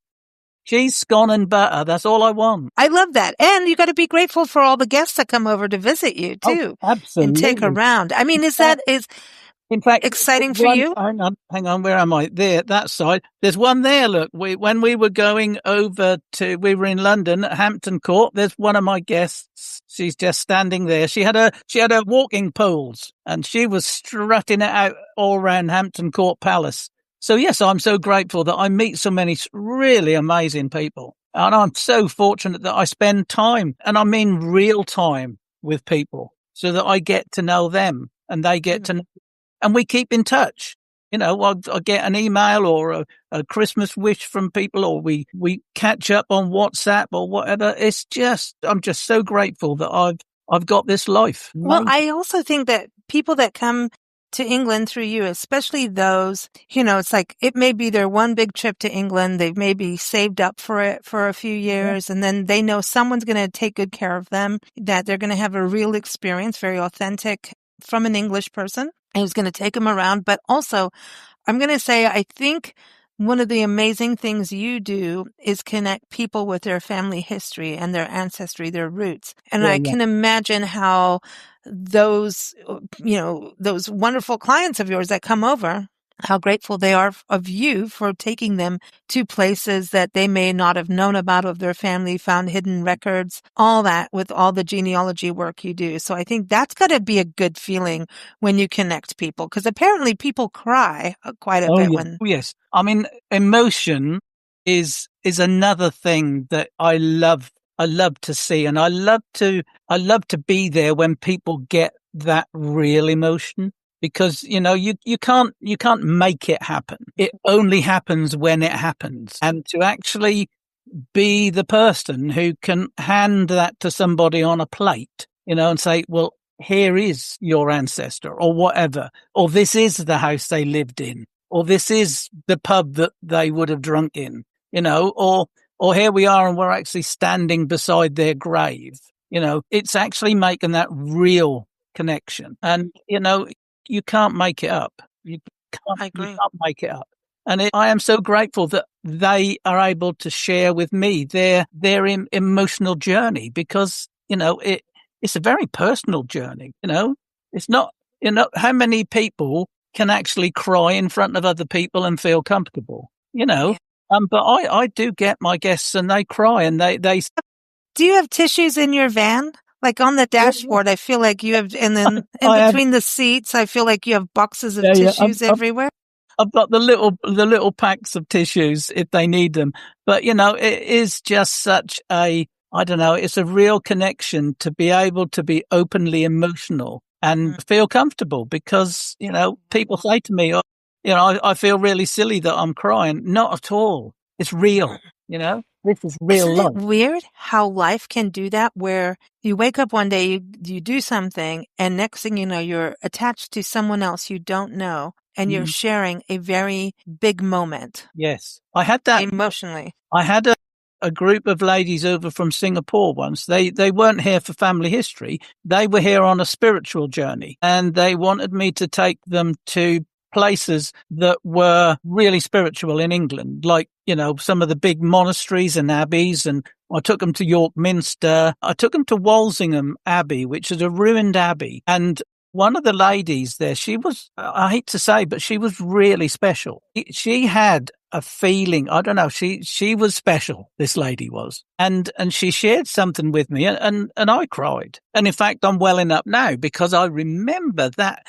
Cheese scone and butter. That's all I want. I love that. And you got to be grateful for all the guests that come over to visit you too. Oh, absolutely. And take around. I mean, is in fact, exciting for you? Hang on. Where am I? There, that side. There's one there. Look, when we were going over we were in London at Hampton Court. There's one of my guests. She's just standing there. She had her walking poles, and she was strutting it out all around Hampton Court Palace. So yes, I'm so grateful that I meet so many really amazing people, and I'm so fortunate that I spend time, and I mean real time, with people so that I get to know them and they get to know, and we keep in touch. You know, I get an email or a Christmas wish from people, or we catch up on WhatsApp or whatever. It's just, I'm just so grateful that I've got this life. Well, I also think that people that come to England through you, especially those, you know, it's like it may be their one big trip to England. They've maybe saved up for it for a few years, and then they know someone's going to take good care of them, that they're going to have a real experience, very authentic from an English person who's going to take them around. But also, I'm going to say, I think one of the amazing things you do is connect people with their family history and their ancestry, their roots. And I can imagine how those, you know, those wonderful clients of yours that come over, how grateful they are of you for taking them to places that they may not have known about of their family, found hidden records, all that with all the genealogy work you do. So I think that's got to be a good feeling when you connect people, because apparently people cry quite a bit when. Oh, yes. I mean, emotion is another thing that I love to see, and I love to be there when people get that real emotion. Because, you know, you can't make it happen. It only happens when it happens. And to actually be the person who can hand that to somebody on a plate, you know, and say, well, here is your ancestor or whatever, or this is the house they lived in, or this is the pub that they would have drunk in, you know, or here we are and we're actually standing beside their grave. You know, it's actually making that real connection. And, you know, you can't make it up. You can't make it up. And I am so grateful that they are able to share with me their emotional journey, because, you know, it's a very personal journey. You know, it's not, you know, how many people can actually cry in front of other people and feel comfortable, you know? But I do get my guests and they cry and they. Do you have tissues in your van? Like on the dashboard, I feel like you have, and then between the seats, I feel like you have boxes of tissues everywhere. I've got the little packs of tissues if they need them. But, you know, it is just such I don't know, it's a real connection to be able to be openly emotional and feel comfortable, because, you know, people say to me, oh, you know, I feel really silly that I'm crying. Not at all. It's real, you know. This is real life. Isn't it weird how life can do that, where you wake up one day, you do something, and next thing you know, you're attached to someone else you don't know, and you're sharing a very big moment. Yes. I had that emotionally. I had a group of ladies over from Singapore once. They weren't here for family history. They were here on a spiritual journey, and they wanted me to take them to places that were really spiritual in England, like, you know, some of the big monasteries and abbeys. And I took them to York Minster. I took them to Walsingham Abbey, which is a ruined abbey. And one of the ladies there, she was, I hate to say, but she was really special. She had a feeling, I don't know, she was special, this lady was. And she shared something with me, and I cried. And in fact, I'm welling up now because I remember that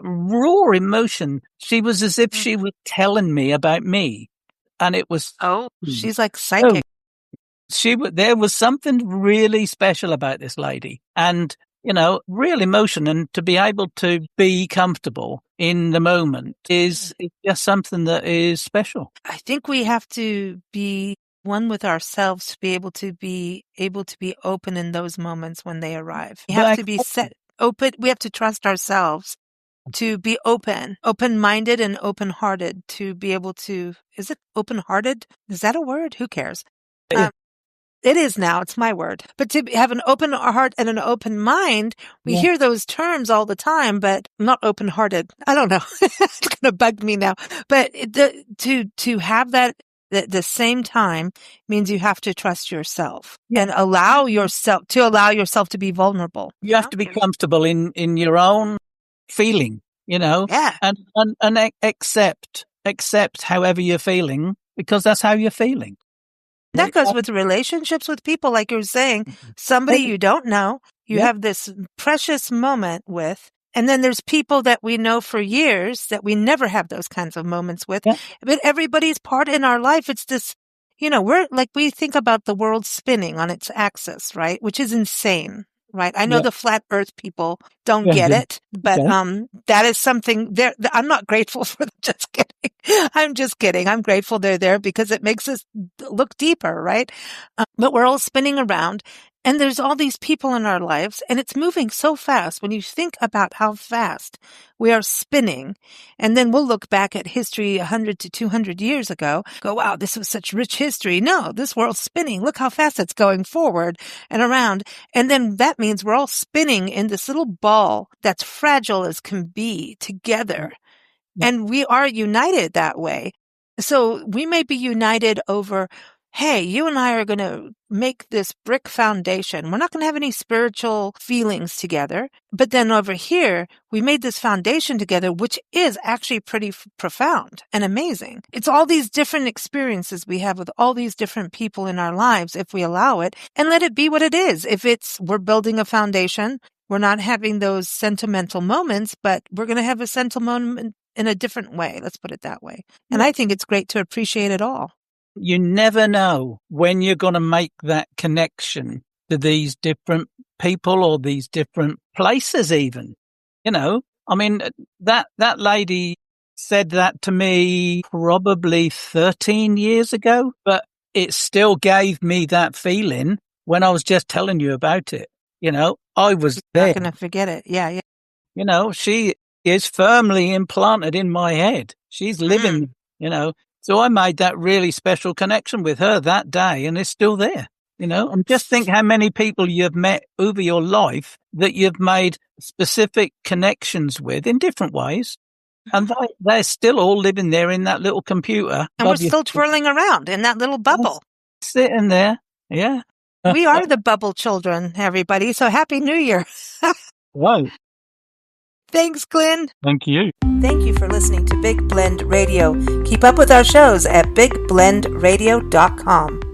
raw emotion. She was as if she was telling me about me, and it was she's like psychic. There was something really special about this lady, and, you know, real emotion, and to be able to be comfortable in the moment is just something that is special. I think we have to be one with ourselves to be able to be open in those moments when they arrive. We have to be open. We have to trust ourselves to be open-minded and open-hearted, to be able to, is it open-hearted? Is that a word? Who cares? It is now. It's my word. But to have an open heart and an open mind, we hear those terms all the time, but not open-hearted. I don't know. It's going to bug me now. But to have that at the same time means you have to trust yourself and allow yourself to be vulnerable. You have to be comfortable in your own feeling, you know, and accept however you're feeling, because that's how you're feeling. That goes with relationships with people, like you're saying, somebody you don't know, you have this precious moment with, and then there's people that we know for years that we never have those kinds of moments with. But everybody's part in our life. It's this, you know, we think about the world spinning on its axis, right? Which is insane. Right. I know Yeah. the flat earth people don't Yeah, get yeah. it, but Okay. that is something there. I'm not grateful for them. Just kidding. I'm just kidding. I'm grateful they're there because it makes us look deeper, right? But we're all spinning around and there's all these people in our lives and it's moving so fast. When you think about how fast we are spinning, and then we'll look back at history 100 to 200 years ago, go, wow, this was such rich history. No, this world's spinning. Look how fast it's going forward and around. And then that means we're all spinning in this little ball that's fragile as can be together. And we are united that way. So we may be united over, hey, you and I are going to make this brick foundation. We're not going to have any spiritual feelings together. But then over here, we made this foundation together, which is actually pretty profound and amazing. It's all these different experiences we have with all these different people in our lives, if we allow it, and let it be what it is. If we're building a foundation, we're not having those sentimental moments, but we're going to have a sentimental moment in a different way. Let's put it that way. And I think it's great to appreciate it all. You never know when you're going to make that connection to these different people or these different places even. You know, I mean, that lady said that to me probably 13 years ago, but it still gave me that feeling when I was just telling you about it. You know, I was there. Not going to forget it. Yeah, yeah. You know, she is firmly implanted in my head. She's living, you know. So I made that really special connection with her that day, and it's still there. You know, and just think how many people you've met over your life that you've made specific connections with in different ways. And they're still all living there in that little computer. And we're still twirling around in that little bubble. Sitting there. Yeah. We are the bubble children, everybody. So Happy New Year. Right. Thanks, Glenn. Thank you. Thank you for listening to Big Blend Radio. Keep up with our shows at bigblendradio.com.